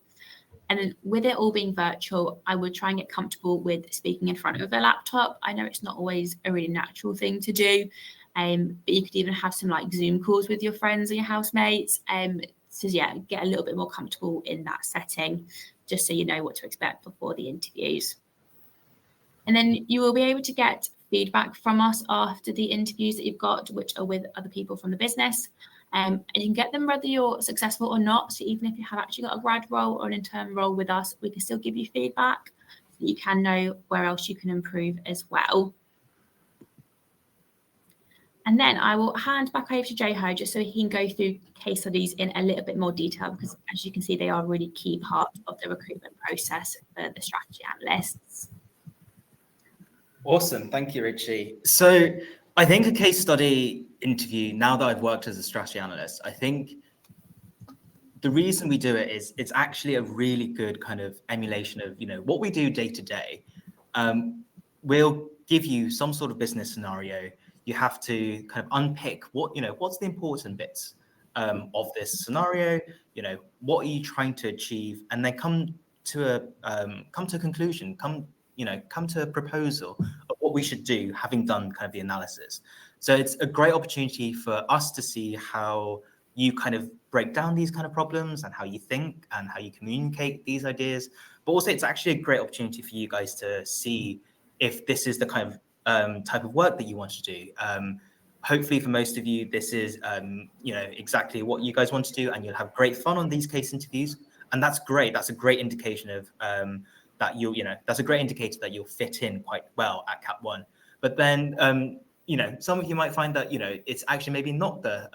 And then with it all being virtual, I would try and get comfortable with speaking in front of a laptop. I know it's not always a really natural thing to do, but you could even have some like Zoom calls with your friends or your housemates. So yeah, get a little bit more comfortable in that setting, just so you know what to expect before the interviews. And then you will be able to get feedback from us after the interviews that you've got, which are with other people from the business. And you can get them whether you're successful or not. So even if you have actually got a grad role or an intern role with us, we can still give you feedback so that you can know where else you can improve as well. And then I will hand back over to Jayho just so he can go through case studies in a little bit more detail, because as you can see, they are a really key part of the recruitment process for the strategy analysts. Awesome. Thank you, Richie. So I think a case study interview, now that I've worked as a strategy analyst, I think the reason we do it is it's actually a really good kind of emulation of, you know, what we do day to day. We'll give you some sort of business scenario. You have to kind of unpick what, you know, what's the important bits of this scenario, you know, what are you trying to achieve, and then come to a conclusion, come to a proposal of what we should do, having done kind of the analysis. So it's a great opportunity for us to see how you kind of break down these kind of problems and how you think and how you communicate these ideas. But also it's actually a great opportunity for you guys to see if this is the kind of type of work that you want to do. Hopefully for most of you, this is exactly what you guys want to do, and you'll have great fun on these case interviews. And that's great. That's a great indication of that's a great indicator that you'll fit in quite well at Cap One. But then, some of you might find that, it's actually maybe not the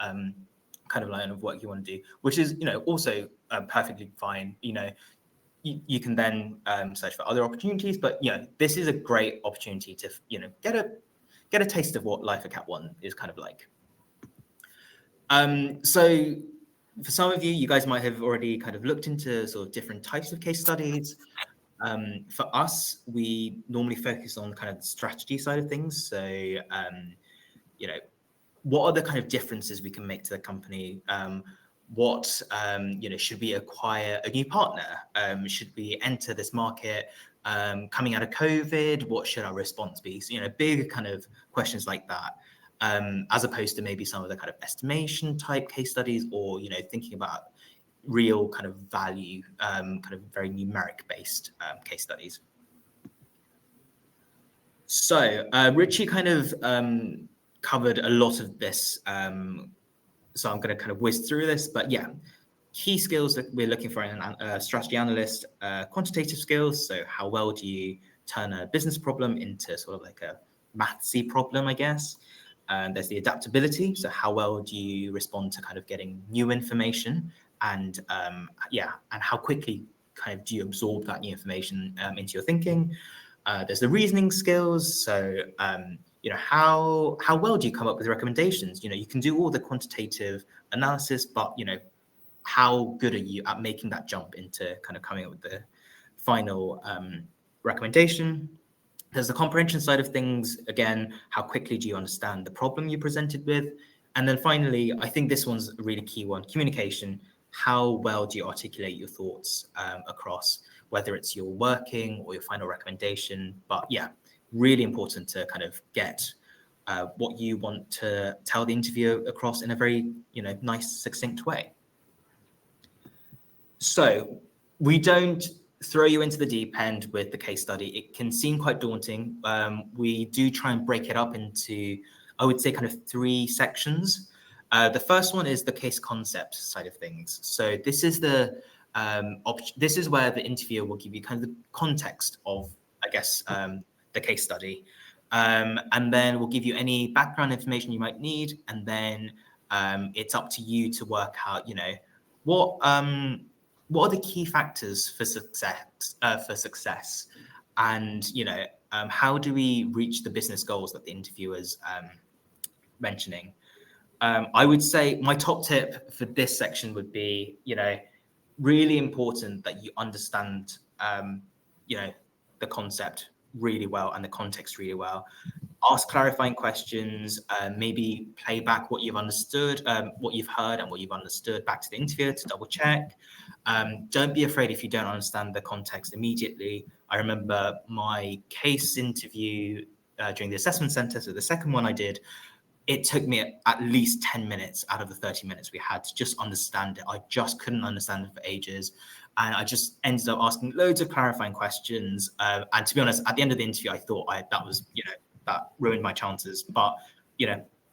kind of line of work you want to do, which is, also perfectly fine. You can then search for other opportunities, but, this is a great opportunity to, get a taste of what life at Cap One is kind of like. So for some of you, you guys might have already kind of looked into sort of different types of case studies. For us, we normally focus on kind of the strategy side of things. So, what are the kind of differences we can make to the company? Should we acquire a new partner? Should we enter this market coming out of COVID? What should our response be? So, big kind of questions like that, as opposed to maybe some of the kind of estimation type case studies, or, thinking about real kind of value, kind of very numeric based case studies. So Richie kind of covered a lot of this, so I'm going to kind of whiz through this. But yeah, key skills that we're looking for in a strategy analyst: quantitative skills. So how well do you turn a business problem into sort of like a mathsy problem, I guess. There's the adaptability. So how well do you respond to kind of getting new information, and and how quickly kind of do you absorb that new information into your thinking? There's the reasoning skills. So how well do you come up with recommendations? You can do all the quantitative analysis, but how good are you at making that jump into kind of coming up with the final recommendation? There's the comprehension side of things. Again, how quickly do you understand the problem you presented with? And then finally, I think this one's a really key one: communication. How well do you articulate your thoughts across, whether it's your working or your final recommendation? But yeah, really important to kind of get what you want to tell the interviewer across in a very nice, succinct way. So we don't throw you into the deep end with the case study. It can seem quite daunting. We do try and break it up into, I would say, kind of 3 sections. The first one is the case concept side of things. So this is this is where the interviewer will give you kind of the context of, I guess, the case study. And then we'll give you any background information you might need. And then it's up to you to work out, what are the key factors for success? And how do we reach the business goals that the interviewer's mentioning? I would say my top tip for this section would be, really important that you understand, the concept really well and the context really well. Ask clarifying questions, maybe play back what you've understood, what you've heard and what you've understood back to the interviewer to double check. Don't be afraid if you don't understand the context immediately. I remember my case interview during the assessment center, so the second one I did, it took me at least 10 minutes out of the 30 minutes we had to just understand it. I just couldn't understand it for ages. And I just ended up asking loads of clarifying questions. And to be honest, at the end of the interview, I thought that was, that ruined my chances. But,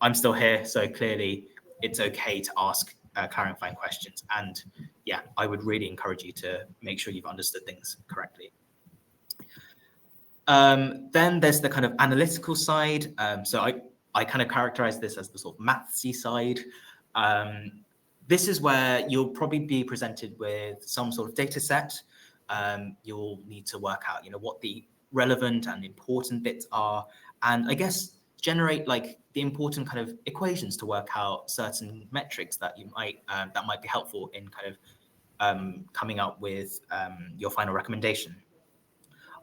I'm still here. So clearly it's okay to ask clarifying questions. And yeah, I would really encourage you to make sure you've understood things correctly. Then there's the kind of analytical side. So I kind of characterize this as the sort of mathsy side. This is where you'll probably be presented with some sort of data set. You'll need to work out, what the relevant and important bits are, and I guess generate like the important kind of equations to work out certain metrics that you might that might be helpful in kind of coming up with your final recommendation.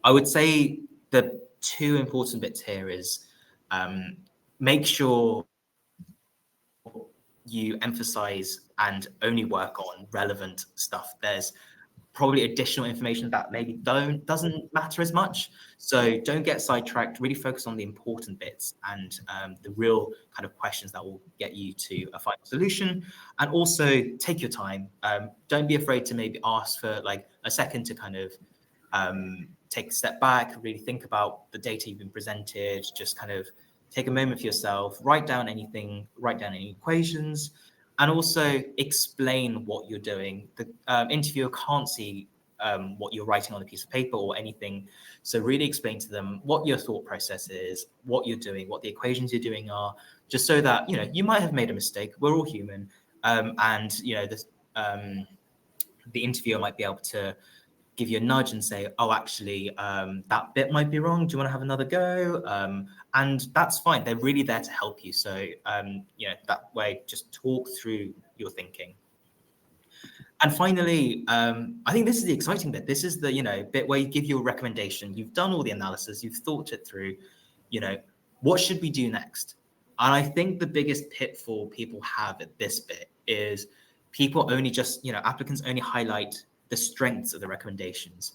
I would say the 2 important bits here is make sure you emphasize and only work on relevant stuff. There's probably additional information that maybe doesn't matter as much. So don't get sidetracked, really focus on the important bits and the real kind of questions that will get you to a final solution. And also take your time. Don't be afraid to maybe ask for like a second to kind of take a step back, really think about the data you've been presented, just kind of take a moment for yourself, write down any equations, and also explain what you're doing. The interviewer can't see what you're writing on a piece of paper or anything. So really explain to them what your thought process is, what you're doing, what the equations you're doing are, just so that, you might have made a mistake. We're all human. And, the interviewer might be able to give you a nudge and say, oh, actually, that bit might be wrong. Do you want to have another go? And that's fine. They're really there to help you. So, that way, just talk through your thinking. And finally, I think this is the exciting bit. This is the, bit where you give your recommendation. You've done all the analysis. You've thought it through. What should we do next? And I think the biggest pitfall people have at this bit is people only just, applicants only highlight the strengths of the recommendations.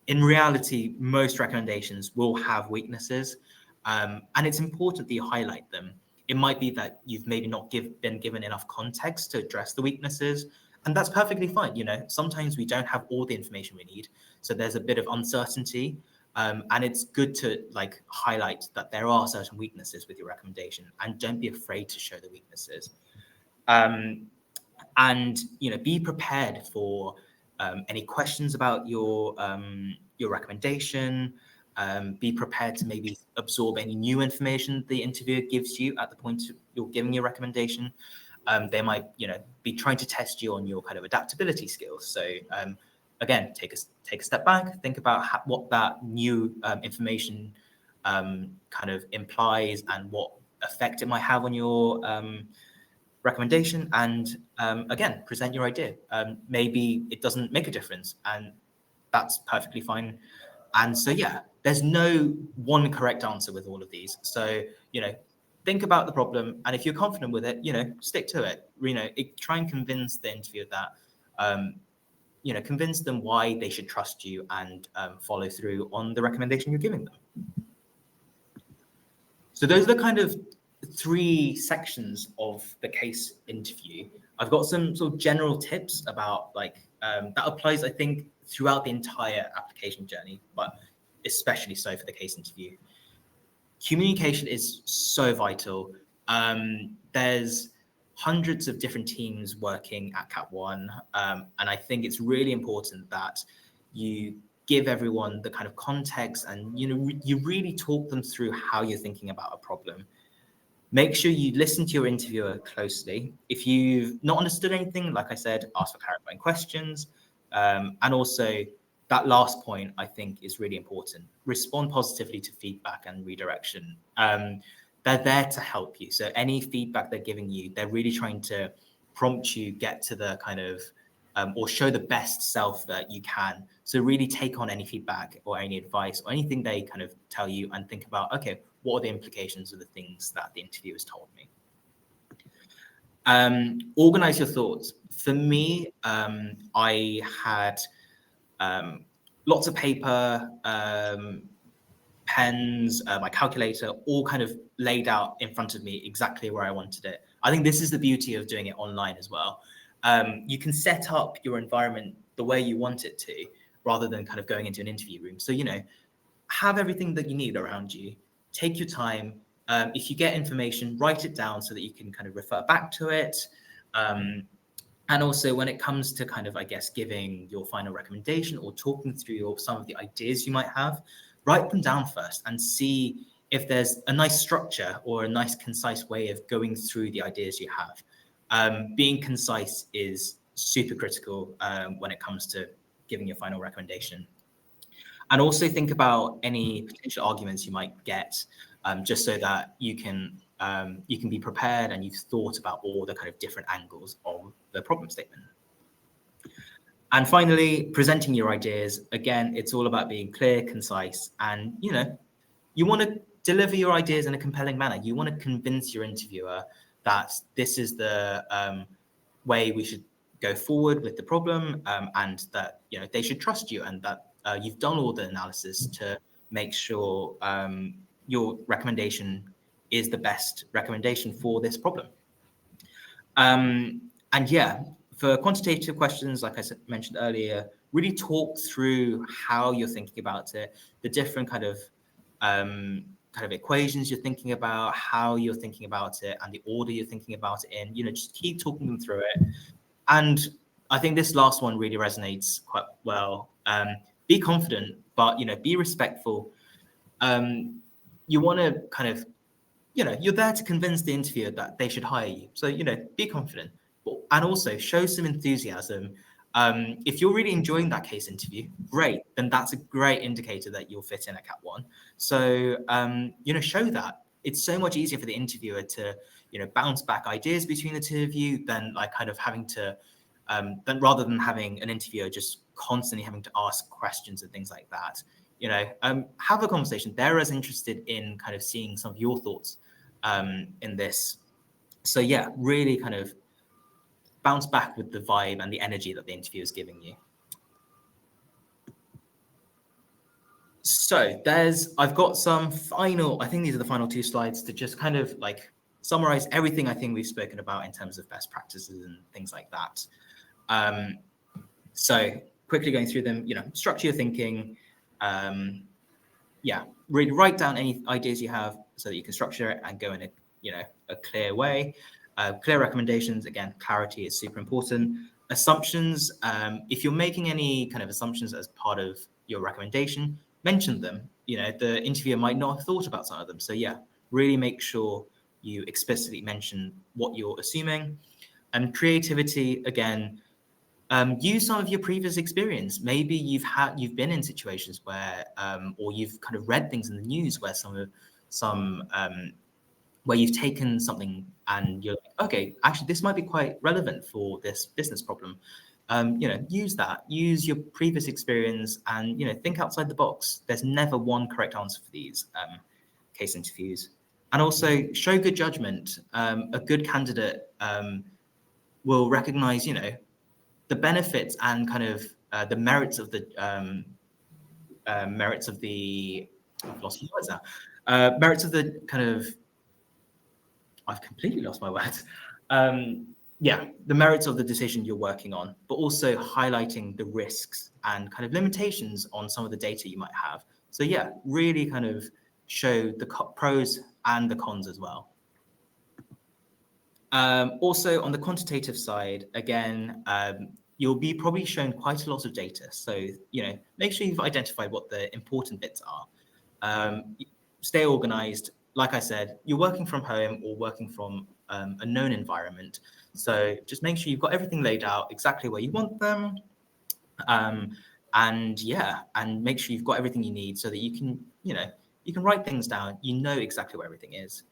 In reality, most recommendations will have weaknesses, and it's important that you highlight them. It might be that you've maybe not been given enough context to address the weaknesses, and that's perfectly fine. Sometimes we don't have all the information we need, so there's a bit of uncertainty. And it's good to like highlight that there are certain weaknesses with your recommendation, and don't be afraid to show the weaknesses. And be prepared for any questions about your recommendation. Be prepared to maybe absorb any new information the interviewer gives you at the point you're giving your recommendation. They might, be trying to test you on your kind of adaptability skills. So again, take a step back, think about what that new information kind of implies and what effect it might have on your recommendation, and again, present your idea. Maybe it doesn't make a difference, and that's perfectly fine. And so, yeah, there's no one correct answer with all of these. So, think about the problem, and if you're confident with it, stick to it. Try and convince the interviewer that, convince them why they should trust you and follow through on the recommendation you're giving them. So those are the kind of 3 sections of the case interview. I've got some sort of general tips about that applies, I think, throughout the entire application journey, but especially so for the case interview. Communication is so vital. There's hundreds of different teams working at Cap 1, and I think it's really important that you give everyone the kind of context and you really talk them through how you're thinking about a problem. Make sure you listen to your interviewer closely. If you've not understood anything, like I said, ask for clarifying questions. And also that last point, I think, is really important. Respond positively to feedback and redirection. They're there to help you. So any feedback they're giving you, they're really trying to prompt you get to the kind of, or show the best self that you can. So really take on any feedback or any advice or anything they kind of tell you and think about, okay, what are the implications of the things that the interviewer has told me? Organize your thoughts. For me, I had lots of paper, pens, my calculator, all kind of laid out in front of me exactly where I wanted it. I think this is the beauty of doing it online as well. You can set up your environment the way you want it to, rather than kind of going into an interview room. So, have everything that you need around you. Take your time. If you get information, write it down so that you can kind of refer back to it. And also when it comes to kind of, I guess, giving your final recommendation or talking through some of the ideas you might have, write them down first and see if there's a nice structure or a nice concise way of going through the ideas you have. Being concise is super critical when it comes to giving your final recommendation. And also think about any potential arguments you might get, just so that you can be prepared and you've thought about all the kind of different angles of the problem statement. And finally, presenting your ideas. Again, it's all about being clear, concise, and you want to deliver your ideas in a compelling manner. You want to convince your interviewer that this is the way we should go forward with the problem, and that they should trust you, and that you've done all the analysis to make sure your recommendation is the best recommendation for this problem. And yeah, for quantitative questions, like I mentioned earlier, really talk through how you're thinking about it, the different kind of equations you're thinking about, how you're thinking about it, and the order you're thinking about it in. Just keep talking them through it. And I think this last one really resonates quite well. Be confident, but be respectful. You want to kind of, you're there to convince the interviewer that they should hire you. So be confident, and also show some enthusiasm. If you're really enjoying that case interview, great. Then that's a great indicator that you'll fit in at Cap 1. So show that. It's so much easier for the interviewer to bounce back ideas between the two of you than like kind of having to. Then rather than having an interviewer just constantly having to ask questions and things like that, have a conversation. They're as interested in kind of seeing some of your thoughts in this. So yeah, really kind of bounce back with the vibe and the energy that the interviewer is giving you. So I've got some I think these are the final 2 slides to just kind of like summarize everything I think we've spoken about in terms of best practices and things like that. So quickly going through them, structure your thinking, really write down any ideas you have so that you can structure it and go in a clear way. Clear recommendations, again, clarity is super important. Assumptions, if you're making any kind of assumptions as part of your recommendation, mention them. The interviewer might not have thought about some of them. So really make sure you explicitly mention what you're assuming. And creativity, again, use some of your previous experience. Maybe you've been in situations where, or you've kind of read things in the news where where you've taken something and you're like, okay, actually, this might be quite relevant for this business problem. Use that. Use your previous experience and think outside the box. There's never one correct answer for these case interviews. And also show good judgment. A good candidate will recognize, the benefits and kind of the merits of the I've lost my words now. Merits of the kind of, I've completely lost my words. The merits of the decision you're working on, but also highlighting the risks and kind of limitations on some of the data you might have. So really kind of show the pros and the cons as well. Also on the quantitative side, again, you'll be probably shown quite a lot of data. So, make sure you've identified what the important bits are. Stay organized. Like I said, you're working from home or working from a known environment. So just make sure you've got everything laid out exactly where you want them. And make sure you've got everything you need so that you can write things down. You know exactly where everything is.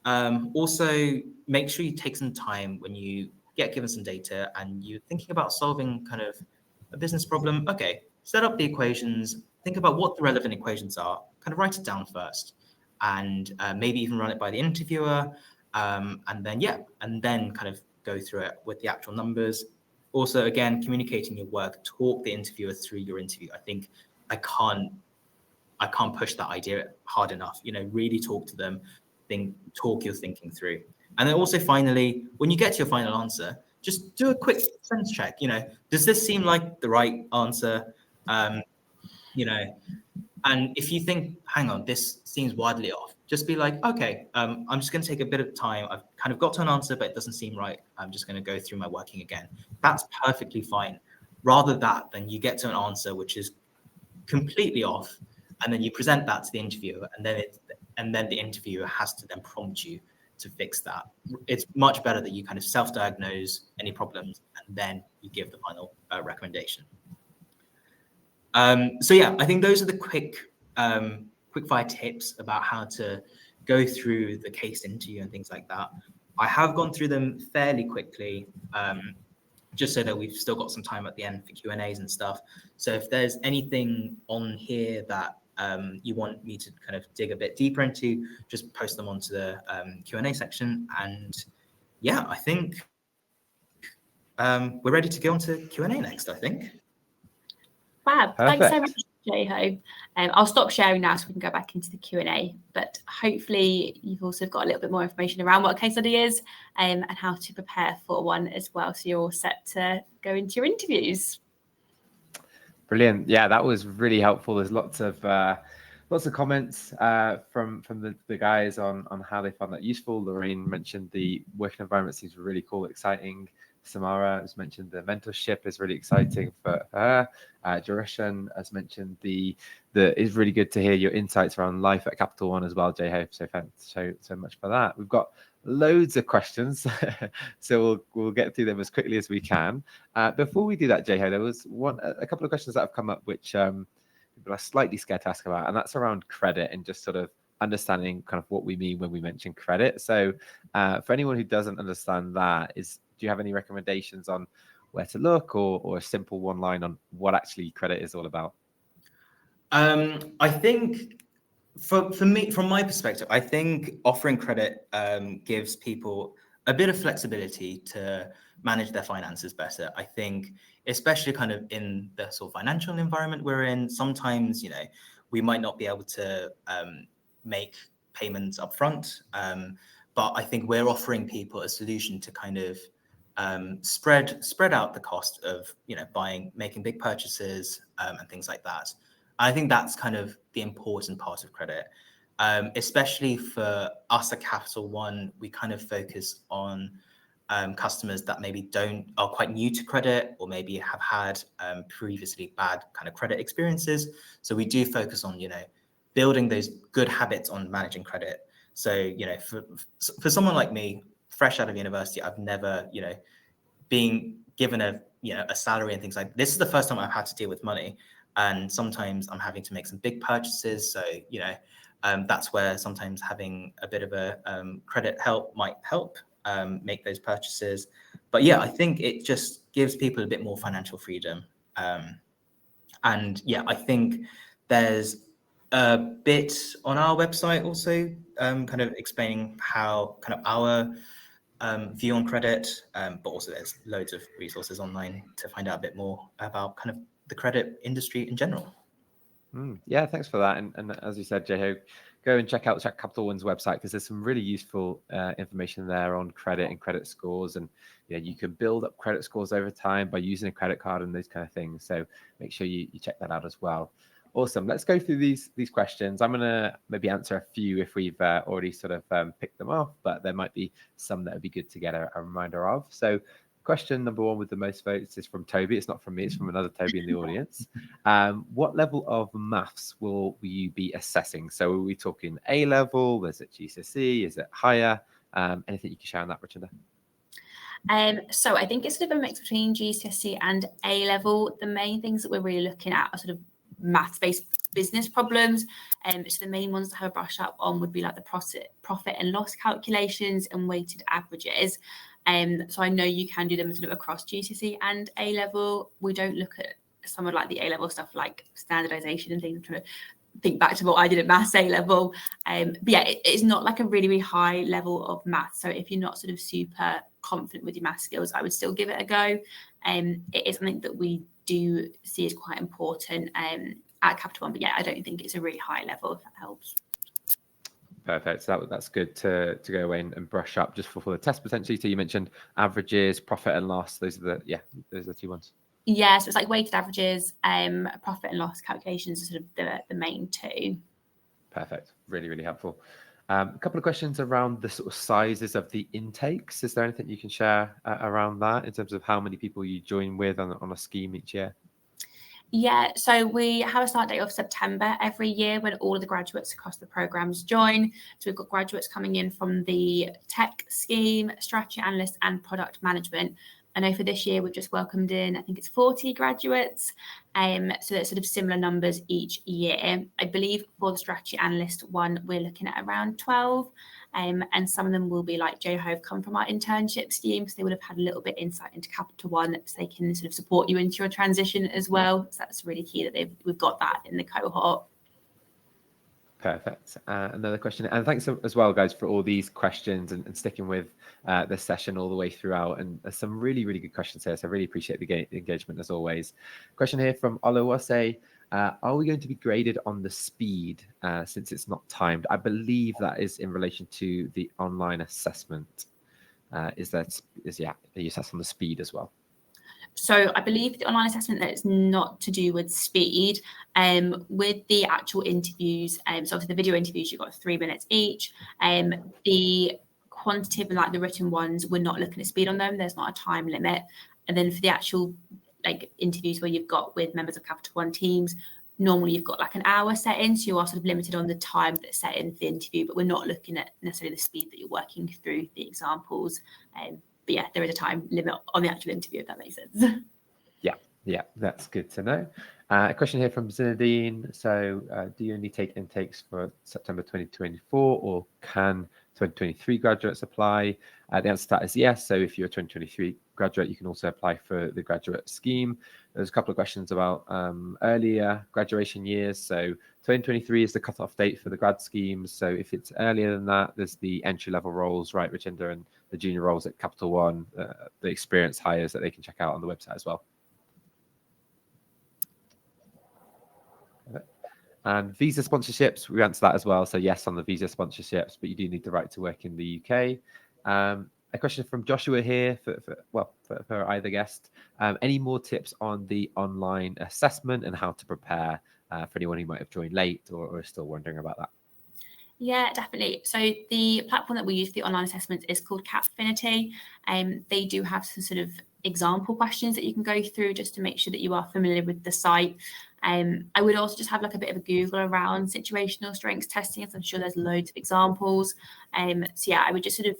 Also, make sure you take some time when you get given some data and you're thinking about solving kind of a business problem. Okay, set up the equations, think about what the relevant equations are, kind of write it down first, and maybe even run it by the interviewer, and then kind of go through it with the actual numbers. Also, again, communicating your work, talk the interviewer through your interview. I think I can't push that idea hard enough. Really talk to them. Talk your thinking through. And then also finally, when you get to your final answer, just do a quick sense check. Does this seem like the right answer? And if you think, hang on, this seems wildly off, just be like, okay, I'm just going to take a bit of time. I've kind of got to an answer, but it doesn't seem right. I'm just going to go through my working again. That's perfectly fine. Rather that than you get to an answer which is completely off, and then you present that to the interviewer, and then the interviewer has to then prompt you to fix that. It's much better that you kind of self-diagnose any problems and then you give the final recommendation. I think those are the quick fire tips about how to go through the case interview and things like that. I have gone through them fairly quickly, just so that we've still got some time at the end for Q&As and stuff. So if there's anything on here that you want me to kind of dig a bit deeper into, just post them onto the Q&A section. And I think we're ready to go on to Q&A next, I think. Fab. Thanks so much, Jay-Ho. I'll stop sharing now so we can go back into the Q&A, but hopefully you've also got a little bit more information around what a case study is and how to prepare for one as well, so you're all set to go into your interviews. Brilliant. Yeah, that was really helpful. There's lots of comments from the guys on how they found that useful. Lorraine mentioned the working environment seems really cool, exciting. Samara has mentioned the mentorship is really exciting for her. Jerushan has mentioned it's really good to hear your insights around life at Capital One as well, Jay-Ho. So thanks so much for that. We've got loads of questions, so we'll get through them as quickly as we can. Before we do that, Jay-Ho, there was a couple of questions that have come up which people are slightly scared to ask about, and that's around credit and just sort of understanding kind of what we mean when we mention credit. So for anyone who doesn't understand that, do you have any recommendations on where to look or a simple one line on what actually credit is all about? I think for me, from my perspective, I think offering credit gives people a bit of flexibility to manage their finances better. I think, especially kind of in the sort of financial environment we're in, sometimes, we might not be able to make payments upfront. But I think we're offering people a solution to kind of spread out the cost of, making big purchases and things like that. I think that's kind of the important part of credit, especially for us at Capital One. We kind of focus on customers that maybe are quite new to credit, or maybe have had previously bad kind of credit experiences. So we do focus on, building those good habits on managing credit. So, for someone like me, fresh out of university, I've never, being given a salary and things like this is the first time I've had to deal with money. And sometimes I'm having to make some big purchases. So, that's where sometimes having a bit of a credit help might help make those purchases. But yeah, I think it just gives people a bit more financial freedom. And yeah, I think there's a bit on our website also kind of explaining how kind of our view on credit, but also there's loads of resources online to find out a bit more about kind of the credit industry in general. Yeah, thanks for that. And as you said, Jeho, go and check Capital One's website, because there's some really useful information there on credit and credit scores. And you can build up credit scores over time by using a credit card and those kind of things. So make sure you check that out as well. Awesome. Let's go through these questions. I'm going to maybe answer a few if we've already sort of picked them off, but there might be some that would be good to get a reminder of. So question number one with the most votes is from Toby. It's not from me, it's from another Toby in the audience. What level of maths will you be assessing? So are we talking A level? Is it GCSE? Is it higher? Anything you can share on that, Richard? So I think it's sort of a mix between GCSE and A level. The main things that we're really looking at are sort of maths-based business problems. So the main ones to have a brush up on would be like the profit and loss calculations and weighted averages. So I know you can do them sort of across GCSE and A level. We don't look at some of like the A level stuff like standardization and things. I'm trying to think back to what I did at maths A level. But yeah, it's not like a really, really high level of maths. So if you're not sort of super confident with your math skills, I would still give it a go. It is something that we do see as quite important at Capital One. But yeah, I don't think it's a really high level, if that helps. Perfect. So that's good to go away and brush up just for the test potentially. So you mentioned averages, profit and loss. Those are the two ones. Yeah, so it's like weighted averages, profit and loss calculations are sort of the main two. Perfect. Really, really helpful. A couple of questions around the sort of sizes of the intakes. Is there anything you can share around that in terms of how many people you join with on a scheme each year? Yeah, so we have a start date of September every year when all of the graduates across the programs join. So we've got graduates coming in from the tech scheme, strategy analyst and product management. I know for this year, we've just welcomed in, I think it's 40 graduates. So that's sort of similar numbers each year. I believe for the strategy analyst one, we're looking at around 12. And some of them will be like Jeho have come from our internship scheme. So they would have had a little bit insight into Capital One, so they can sort of support you into your transition as well. So that's really key that we've got that in the cohort. Perfect. Another question, and thanks as well, guys, for all these questions and sticking with this session all the way throughout. And there's some really, really good questions here, so I really appreciate the engagement as always. Question here from Olawase. Are we going to be graded on the speed since it's not timed? I believe that is in relation to the online assessment. Are you assessed on the speed as well? So I believe the online assessment that it's not to do with speed. With the actual interviews, so obviously the video interviews, you've got 3 minutes each. The quantitative and like the written ones, we're not looking at speed on them. There's not a time limit. And then for the actual like interviews where you've got with members of Capital One teams, normally you've got like an hour set in, so you are sort of limited on the time that's set in for the interview, but we're not looking at necessarily the speed that you're working through the examples. But yeah, there is a time limit on the actual interview, if that makes sense. Yeah, that's good to know. A question here from Zinedine. So do you only take intakes for September 2024 or can 2023 graduates apply? The answer to that is yes. So if you're a 2023 graduate, you can also apply for the graduate scheme. There's a couple of questions about earlier graduation years. So 2023 is the cutoff date for the grad schemes. So if it's earlier than that, there's the entry-level roles, right, Richinda, and the junior roles at Capital One, the experienced hires that they can check out on the website as well. And visa sponsorships, we answer that as well. So yes, on the visa sponsorships, but you do need the right to work in the UK. A question from Joshua here for either guest. Any more tips on the online assessment and how to prepare? for anyone who might have joined late or is still wondering about that? Yeah, definitely. So the platform that we use for the online assessments is called Capfinity. They do have some sort of example questions that you can go through just to make sure that you are familiar with the site. I would also just have like a bit of a Google around situational strengths testing, as I'm sure there's loads of examples. So yeah, I would just sort of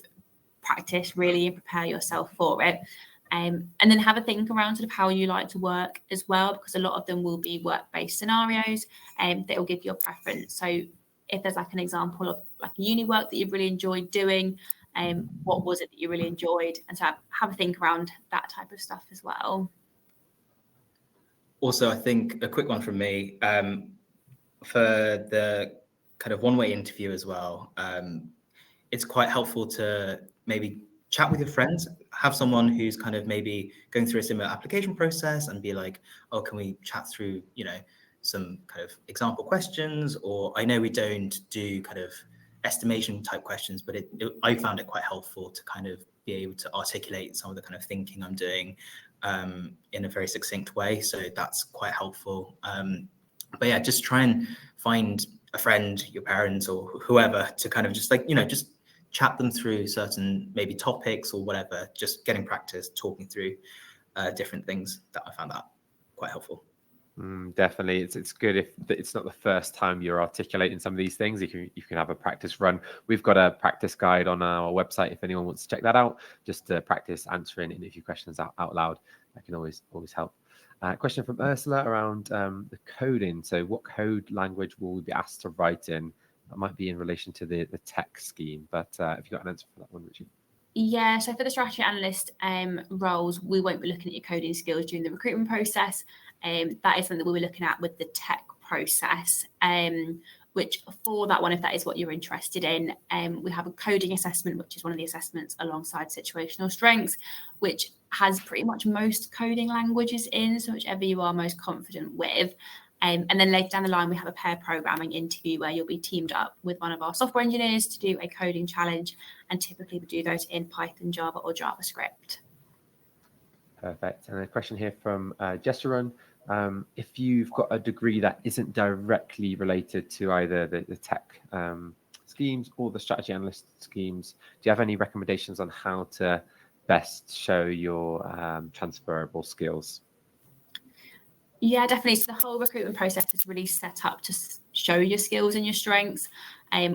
practice really and prepare yourself for it. And then have a think around sort of how you like to work as well, because a lot of them will be work-based scenarios that will give you a preference. So if there's like an example of like a uni work that you've really enjoyed doing, what was it that you really enjoyed? And so have a think around that type of stuff as well. Also, I think a quick one from me, for the kind of one-way interview as well, it's quite helpful to maybe chat with your friends, have someone who's kind of maybe going through a similar application process and be like, oh, can we chat through, some kind of example questions? Or I know we don't do kind of estimation type questions, but I found it quite helpful to kind of be able to articulate some of the kind of thinking I'm doing in a very succinct way. So that's quite helpful. But yeah, just try and find a friend, your parents or whoever to kind of just like, just chat them through certain maybe topics or whatever, just getting practice, talking through different things. That I found that quite helpful. Definitely, it's good if it's not the first time you're articulating some of these things. You can have a practice run. We've got a practice guide on our website if anyone wants to check that out, just to practice answering interview questions out loud. That can always help. Question from Ursula around the coding. So what code language will we be asked to write in? That might be in relation to the tech scheme, but if you've got an answer for that one, Richie. Yeah, so for the strategy analyst roles, we won't be looking at your coding skills during the recruitment process. That is something that we'll be looking at with the tech process, which for that one, if that is what you're interested in, we have a coding assessment, which is one of the assessments alongside situational strengths, which has pretty much most coding languages in, so whichever you are most confident with. And then later down the line, we have a pair programming interview where you'll be teamed up with one of our software engineers to do a coding challenge. And typically we do those in Python, Java or JavaScript. Perfect. And a question here from Jesserun. If you've got a degree that isn't directly related to either the tech schemes or the strategy analyst schemes, do you have any recommendations on how to best show your transferable skills? Yeah, definitely. So the whole recruitment process is really set up to show your skills and your strengths.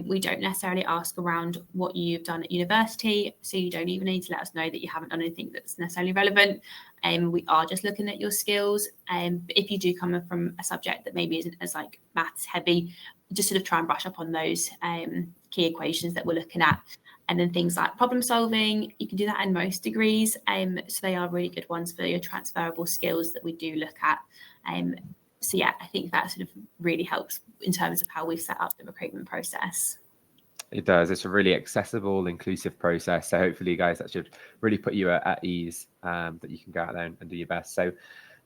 We don't necessarily ask around what you've done at university, so you don't even need to let us know that you haven't done anything that's necessarily relevant. We are just looking at your skills. But if you do come from a subject that maybe isn't as like maths heavy, just sort of try and brush up on those key equations that we're looking at. And then things like problem solving, you can do that in most degrees. So they are really good ones for your transferable skills that we do look at. So yeah, I think that sort of really helps in terms of how we've set up the recruitment process. It does. It's a really accessible, inclusive process. So hopefully, guys, that should really put you at ease, that you can go out there and do your best. So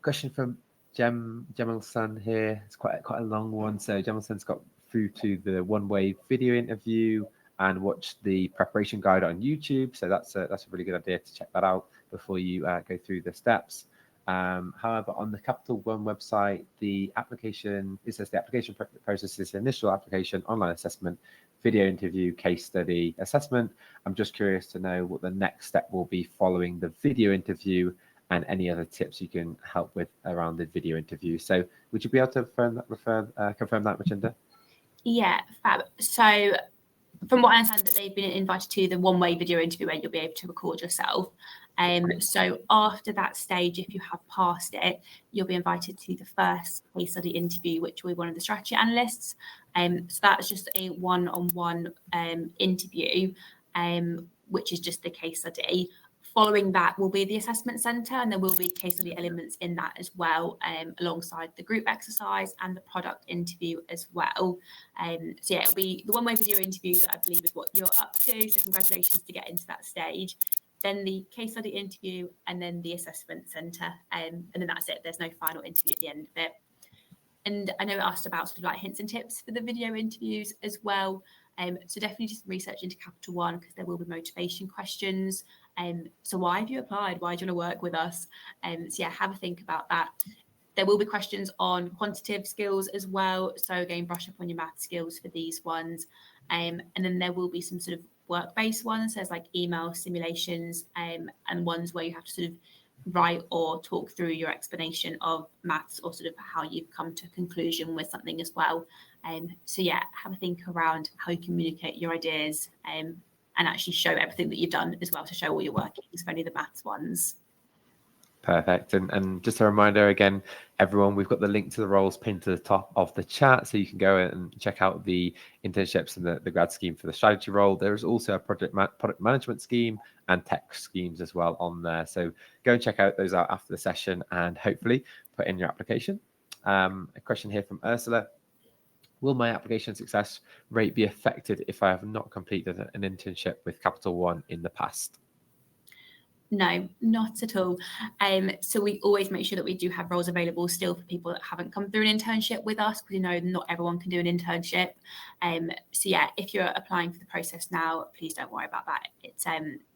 question from Jemalson here. It's quite a long one. So Jemalson's got through to the one-way video interview and watch the preparation guide on YouTube. So that's a really good idea to check that out before you go through the steps. However, on the Capital One website, it says the application process is initial application, online assessment, video interview, case study, assessment. I'm just curious to know what the next step will be following the video interview and any other tips you can help with around the video interview. So would you be able to confirm that, Machinder? Yeah, fab. So from what I understand, that they've been invited to the one-way video interview where you'll be able to record yourself. So after that stage, if you have passed it, you'll be invited to the first case study interview, which will be one of the strategy analysts. So that's just a one-on-one interview, which is just the case study. Following that will be the assessment centre, and there will be case study elements in that as well, alongside the group exercise and the product interview as well. So yeah, it'll be the one-way video interview that I believe is what you're up to. So congratulations to get into that stage. Then the case study interview, and then the assessment centre, and then that's it. There's no final interview at the end of it. And I know it asked about sort of like hints and tips for the video interviews as well. So definitely just research into Capital One, because there will be motivation questions. So why have you applied? Why do you want to work with us? So yeah, have a think about that. There will be questions on quantitative skills as well. So again, brush up on your math skills for these ones. And then there will be some sort of work-based ones, so there's like email simulations and ones where you have to sort of write or talk through your explanation of maths or sort of how you've come to a conclusion with something as well. So yeah, have a think around how you communicate your ideas and actually show everything that you've done as well, to show all your workings for any of the maths ones. Perfect. And just a reminder again, everyone, we've got the link to the roles pinned to the top of the chat, so you can go and check out the internships and the grad scheme for the strategy role. There is also a product management scheme and tech schemes as well on there. So go and check out those out after the session and hopefully put in your application. A question here from Ursula. Will my application success rate be affected if I have not completed an internship with Capital One in the past? No, not at all. So we always make sure that we do have roles available still for people that haven't come through an internship with us, because not everyone can do an internship. So yeah, if you're applying for the process now, please don't worry about that. It's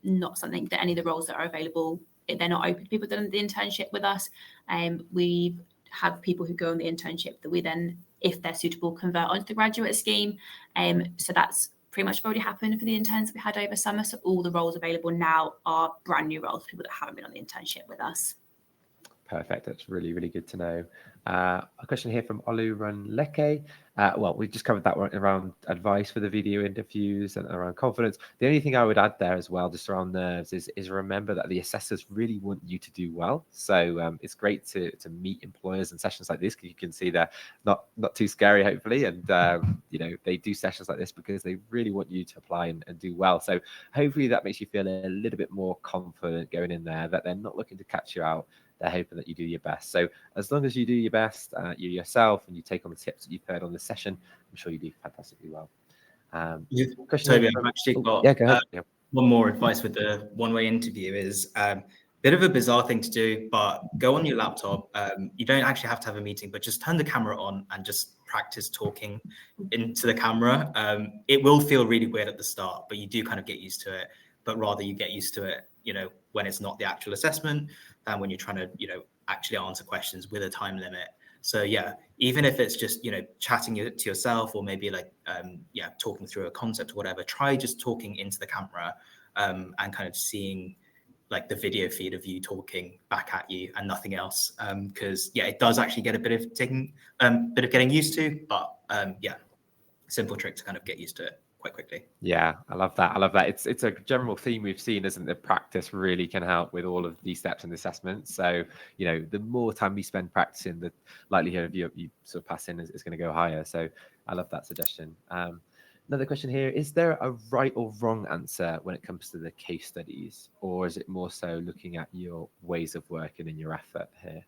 not something that any of the roles that are available, they're not open to people that do the internship with us. We have people who go on the internship that we then, if they're suitable, convert onto the graduate scheme. So that's pretty much already happened for the interns we had over summer. So all the roles available now are brand new roles for people that haven't been on the internship with us. Perfect. That's really, really good to know. A question here from Oluranleke. Well, we just covered that one around advice for the video interviews and around confidence. The only thing I would add there as well, just around nerves, is remember that the assessors really want you to do well. So it's great to meet employers in sessions like this, because you can see they're not too scary, hopefully. And, they do sessions like this because they really want you to apply and do well. So hopefully that makes you feel a little bit more confident going in there, that they're not looking to catch you out. They're hoping that you do your best. So as long as you do your best, you yourself, and you take on the tips that you've heard on this session, I'm sure you do fantastically well. Toby, I've actually got go ahead. one more advice with the one-way interview is a bit of a bizarre thing to do, but go on your laptop. You don't actually have to have a meeting, but just turn the camera on and just practice talking into the camera. It will feel really weird at the start, but you do kind of get used to it. But rather you get used to it, when it's not the actual assessment, than when you're trying to, actually answer questions with a time limit. So yeah, even if it's just, chatting to yourself, or maybe like, talking through a concept or whatever, try just talking into the camera and kind of seeing like the video feed of you talking back at you and nothing else. Because it does actually get a bit of getting used to, but simple trick to kind of get used to it quite quickly. Yeah, I love that. It's a general theme we've seen, isn't it? Practice really can help with all of these steps in the assessment. So, the more time we spend practicing, the likelihood of you sort of passing is going to go higher. So I love that suggestion. Another question here, is there a right or wrong answer when it comes to the case studies, or is it more so looking at your ways of working and your effort here?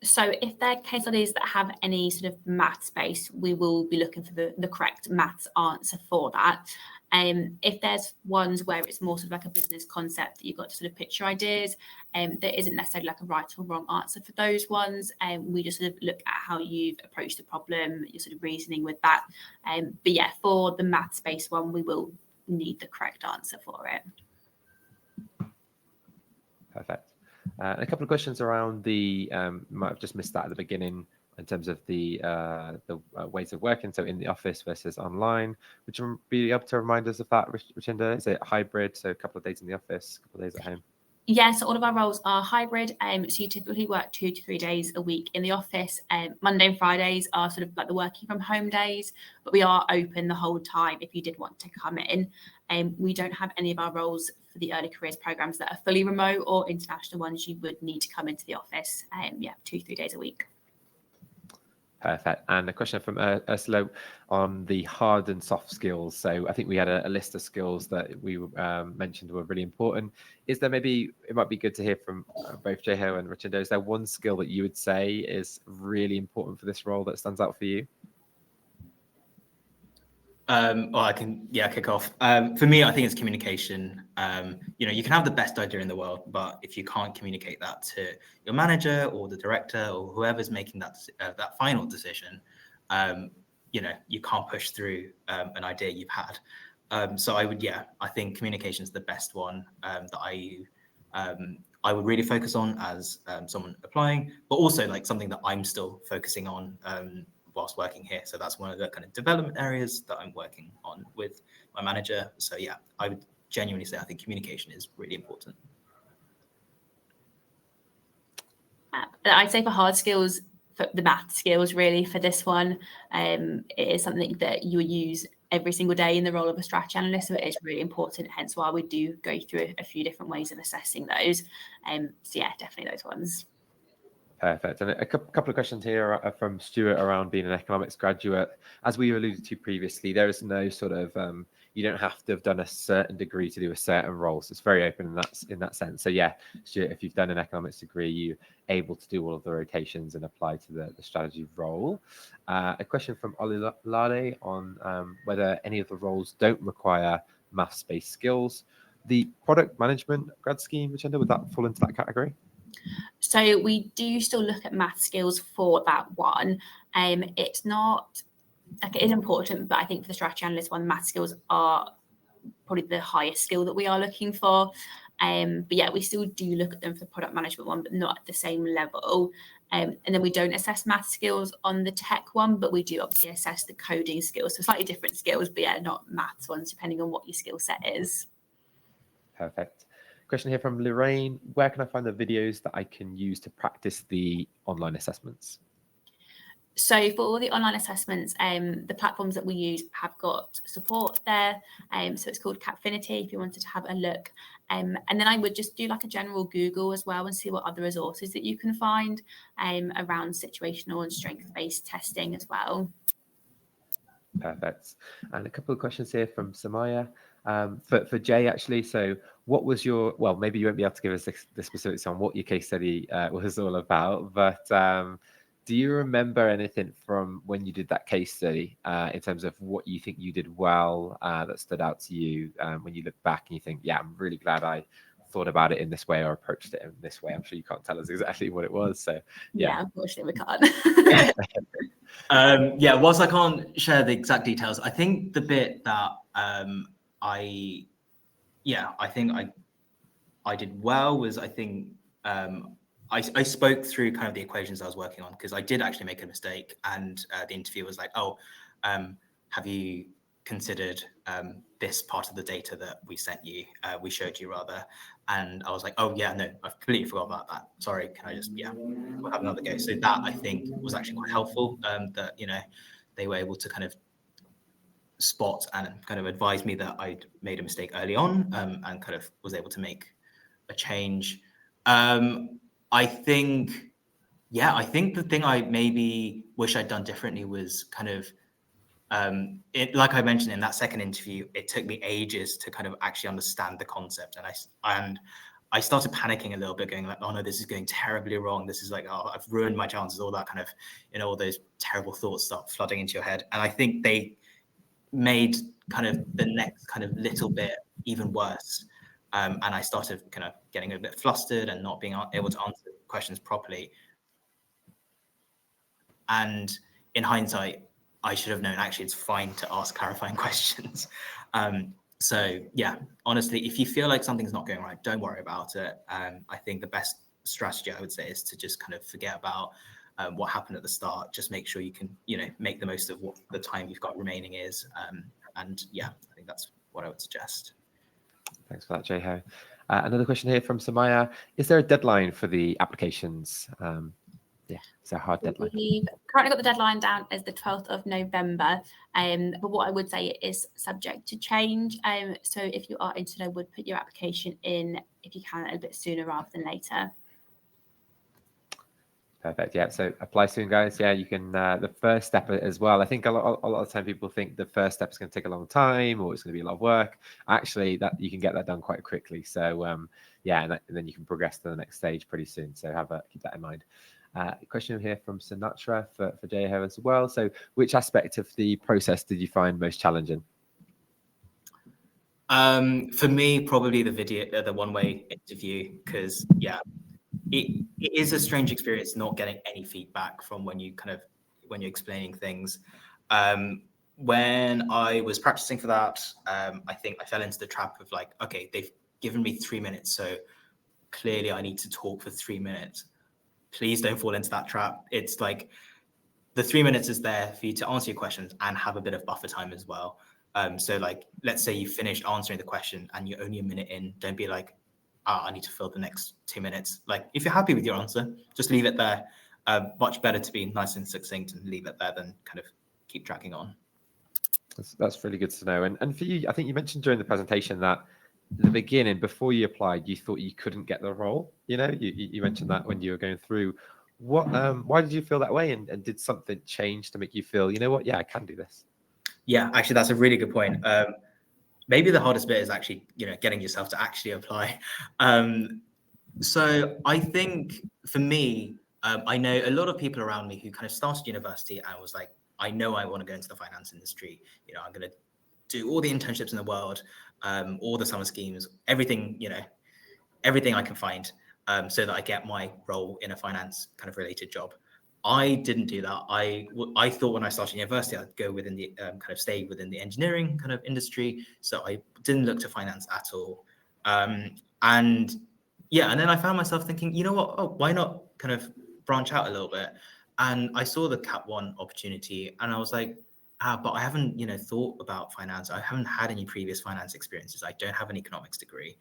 So if they're case studies that have any sort of maths base, we will be looking for the correct maths answer for that. If there's ones where it's more sort of like a business concept that you've got to sort of pitch your ideas, there isn't necessarily like a right or wrong answer for those ones. We just sort of look at how you've approached the problem, your sort of reasoning with that. But yeah, for the maths based one, we will need the correct answer for it. Perfect. A couple of questions around the, might have just missed that at the beginning, in terms of the ways of working, so in the office versus online. Would you be able to remind us of that, Richinda? Is it hybrid, so a couple of days in the office, a couple of days at home? Yeah, so all of our roles are hybrid. So you typically work 2 to 3 days a week in the office. Monday and Fridays are sort of like the working from home days, but we are open the whole time if you did want to come in. We don't have any of our roles for the early careers programs that are fully remote, or international ones you would need to come into the office. 2 to 3 days a week. Perfect. And a question from Ursula on the hard and soft skills. So I think we had a list of skills that we mentioned were really important. Is there it might be good to hear from both Jeho and Richinda, is there one skill that you would say is really important for this role that stands out for you? I can kick off. For me, I think it's communication. You can have the best idea in the world, but if you can't communicate that to your manager or the director or whoever's making that final decision, you can't push through an idea you've had. So I think communication is the best one that I I would really focus on as someone applying, but also like something that I'm still focusing on whilst working here. So that's one of the kind of development areas that I'm working on with my manager. So yeah, I would genuinely say I think communication is really important. I'd say for hard skills, for the math skills really for this one, it is something that you use every single day in the role of a strategy analyst, so it is really important, hence why we do go through a few different ways of assessing those. So yeah, definitely those ones. Perfect. And a couple of questions here are from Stuart around being an economics graduate. As we alluded to previously, there is no sort of, you don't have to have done a certain degree to do a certain role. So it's very open in that sense. So yeah, Stuart, if you've done an economics degree, you're able to do all of the rotations and apply to the strategy role. A question from Olilade on whether any of the roles don't require maths-based skills. The product management grad scheme, Richenda, would that fall into that category? So we do still look at math skills for that one. It's not, like, it is important, but I think for the strategy analyst one, math skills are probably the highest skill that we are looking for. But yeah, we still do look at them for the product management one, but not at the same level. And then we don't assess math skills on the tech one, but we do obviously assess the coding skills. So slightly different skills, but yeah, not maths ones, depending on what your skill set is. Perfect. Question here from Lorraine. Where can I find the videos that I can use to practice the online assessments? So for all the online assessments, the platforms that we use have got support there. So it's called Capfinity if you wanted to have a look. And then I would just do like a general Google as well and see what other resources that you can find around situational and strength-based testing as well. Perfect. And a couple of questions here from Samaya. For Jay, actually, so what was your, well, maybe you won't be able to give us the specifics on what your case study was all about, but do you remember anything from when you did that case study in terms of what you think you did well that stood out to you when you look back and you think, yeah, I'm really glad I thought about it in this way or approached it in this way? I'm sure you can't tell us exactly what it was. So yeah unfortunately we can't. Yeah, whilst I can't share the exact details, I think the bit that I think I did well was, I think I spoke through kind of the equations I was working on, because I did actually make a mistake, and the interviewer was like, oh, have you considered this part of the data that we showed you rather? And I was like, oh yeah, no, I've completely forgot about that. Sorry, can I just, we'll have another go. So that, I think, was actually quite helpful, that, they were able to kind of spot and kind of advise me that I'd made a mistake early on, and kind of was able to make a change. I think the thing I maybe wish I'd done differently was kind of, like I mentioned in that second interview, it took me ages to kind of actually understand the concept. And I started panicking a little bit, going like, oh no, this is going terribly wrong. This is like, oh, I've ruined my chances, all that kind of, all those terrible thoughts start flooding into your head. And I think they made kind of the next kind of little bit even worse. And I started kind of getting a bit flustered and not being able to answer questions properly. And in hindsight, I should have known actually it's fine to ask clarifying questions. So yeah, honestly, if you feel like something's not going right, don't worry about it. I think the best strategy, I would say, is to just kind of forget about what happened at the start. Just make sure you can, make the most of what the time you've got remaining is. And yeah, I think that's what I would suggest. Thanks for that, Jay-Ho. Another question here from Samaya. Is there a deadline for the applications? Yeah, it's a hard deadline. We've currently got the deadline down as the 12th of November. But what I would say, it is subject to change. So if you are interested, I would put your application in, if you can, a little bit sooner rather than later. Perfect. Yeah. So apply soon, guys. Yeah, you can. The first step as well. I think a lot of time people think the first step is going to take a long time or it's going to be a lot of work. Actually, that you can get that done quite quickly. So yeah, and then you can progress to the next stage pretty soon. So keep that in mind. A question here from Sinatra for Jay-Ho as well. So which aspect of the process did you find most challenging? For me, probably the one-way interview, because yeah, it is a strange experience not getting any feedback from when you're explaining things. When I was practicing for that, I think I fell into the trap of like, okay, they've given me 3 minutes, so clearly I need to talk for 3 minutes. Please don't fall into that trap. It's like the 3 minutes is there for you to answer your questions and have a bit of buffer time as well. So like, let's say you finished answering the question and you're only a minute in, don't be like, I need to fill the next 2 minutes. Like, if you're happy with your answer, just leave it there. Much better to be nice and succinct and leave it there than kind of keep dragging on. That's really good to know. And for you, I think you mentioned during the presentation that at the beginning, before you applied, you thought you couldn't get the role. You know, you mentioned that when you were going through. Why did you feel that way? And did something change to make you feel, you know what, yeah, I can do this? Yeah, actually, that's a really good point. Maybe the hardest bit is actually, getting yourself to actually apply. So I think for me, I know a lot of people around me who kind of started university and was like, I know I want to go into the finance industry. I'm going to do all the internships in the world, all the summer schemes, everything, everything I can find, so that I get my role in a finance kind of related job. I didn't do that. I thought when I started university, I'd go within the kind of stay within the engineering kind of industry. So I didn't look to finance at all. And then I found myself thinking, you know what? Oh, why not kind of branch out a little bit? And I saw the Cap 1 opportunity and I was like, but I haven't, thought about finance. I haven't had any previous finance experiences. I don't have an economics degree.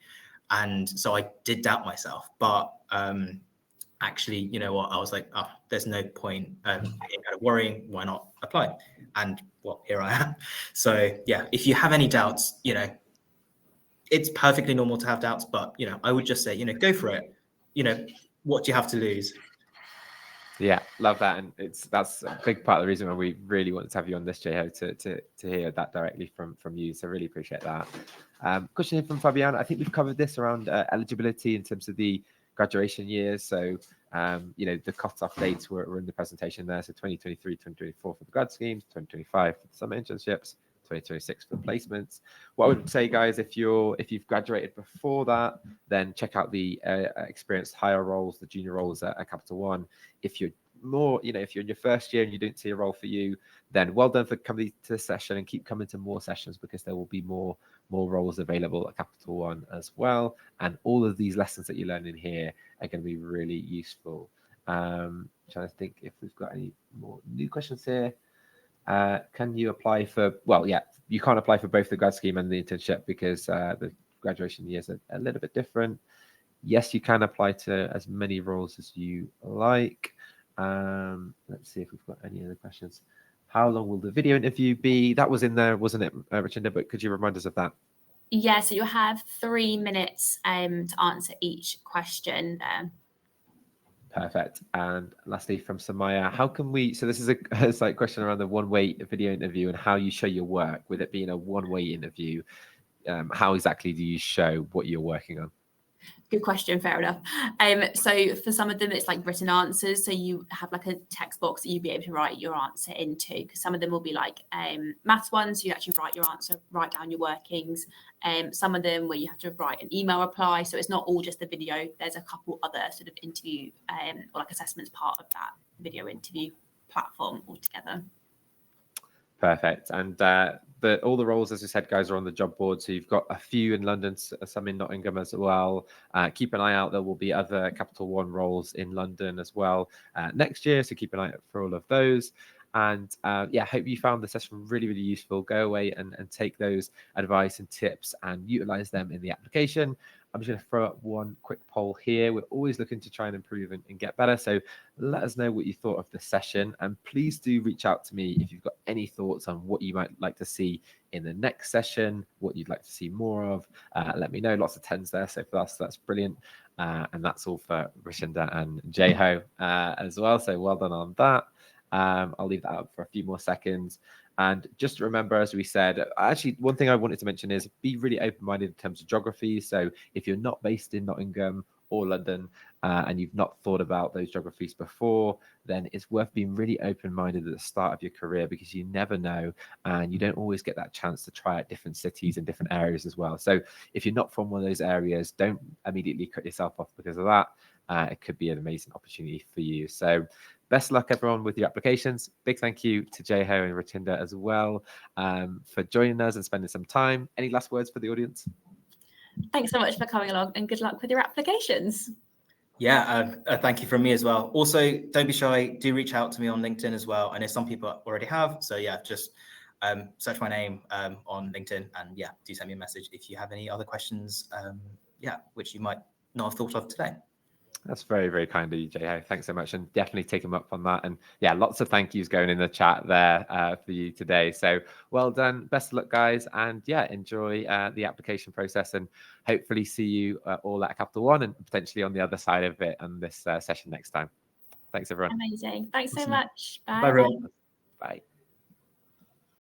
And so I did doubt myself. But actually, you know what? I was like, there's no point in kind of worrying. Why not apply? And well, here I am. So yeah, if you have any doubts, it's perfectly normal to have doubts, but I would just say, go for it. What do you have to lose? Yeah, love that, and that's a big part of the reason why we really wanted to have you on this, Jeho, to hear that directly from you. So really appreciate that. Question here from Fabian. I think we've covered this around eligibility in terms of the graduation years. So the cut-off dates were in the presentation there. So 2023, 2024 for the grad schemes, 2025 for the summer internships, 2026 for placements. What I would say, guys, if you've graduated before that, then check out the experienced higher roles, the junior roles at Capital One. If you're more, if you're in your first year and you don't see a role for you, then well done for coming to this session and keep coming to more sessions, because there will be more roles available at Capital One as well. And all of these lessons that you learn in here are going to be really useful. Trying to think if we've got any more new questions here. Can you apply for, you can't apply for both the grad scheme and the internship because the graduation years are a little bit different. Yes, you can apply to as many roles as you like. Let's see if we've got any other questions. How long will the video interview be? That was in there, wasn't it, Richinda? But could you remind us of that? Yeah, so you'll have 3 minutes to answer each question there. Perfect. And lastly, from Samaya, how can we? So this is a slight question around the one-way video interview and how you show your work. With it being a one-way interview, how exactly do you show what you're working on? Good question, fair enough. So for some of them, it's like written answers. So you have like a text box that you'd be able to write your answer into, because some of them will be like maths ones. So you actually write your answer, write down your workings. Some of them where you have to write an email reply. So it's not all just the video. There's a couple other sort of interview or like assessments part of that video interview platform altogether. Perfect. And all the roles, as I said, guys, are on the job board. So you've got a few in London, some in Nottingham as well. Keep an eye out. There will be other Capital One roles in London as well next year. So keep an eye out for all of those. And hope you found the session really, really useful. Go away and take those advice and tips and utilize them in the application. I'm just going to throw up one quick poll here. We're always looking to try and improve and get better. So let us know what you thought of the session. And please do reach out to me if you've got any thoughts on what you might like to see in the next session, what you'd like to see more of. Let me know. Lots of 10s there. So for us, that's brilliant. And that's all for Richinda and Jeho as well. So well done on that. I'll leave that up for a few more seconds. And just remember, as we said, actually, one thing I wanted to mention is be really open-minded in terms of geography. So if you're not based in Nottingham or London and you've not thought about those geographies before, then it's worth being really open-minded at the start of your career, because you never know and you don't always get that chance to try out different cities and different areas as well. So if you're not from one of those areas, don't immediately cut yourself off because of that. It could be an amazing opportunity for you. So best of luck, everyone, with your applications. Big thank you to Jeho and Richinda as well for joining us and spending some time. Any last words for the audience? thanks so much for coming along and good luck with your applications. Yeah, thank you from me as well. Also, don't be shy. Do reach out to me on LinkedIn as well. I know some people already have. So yeah, just search my name on LinkedIn, and yeah, do send me a message if you have any other questions, which you might not have thought of today. That's very, very kind of you, Jay. Thanks so much. And definitely take him up on that. And yeah, lots of thank yous going in the chat there for you today. So well done. Best of luck, guys. And yeah, enjoy the application process, and hopefully see you all at Capital One and potentially on the other side of it on this session next time. Thanks, everyone. Amazing. Thanks so much. Bye. Bye, everyone. Bye.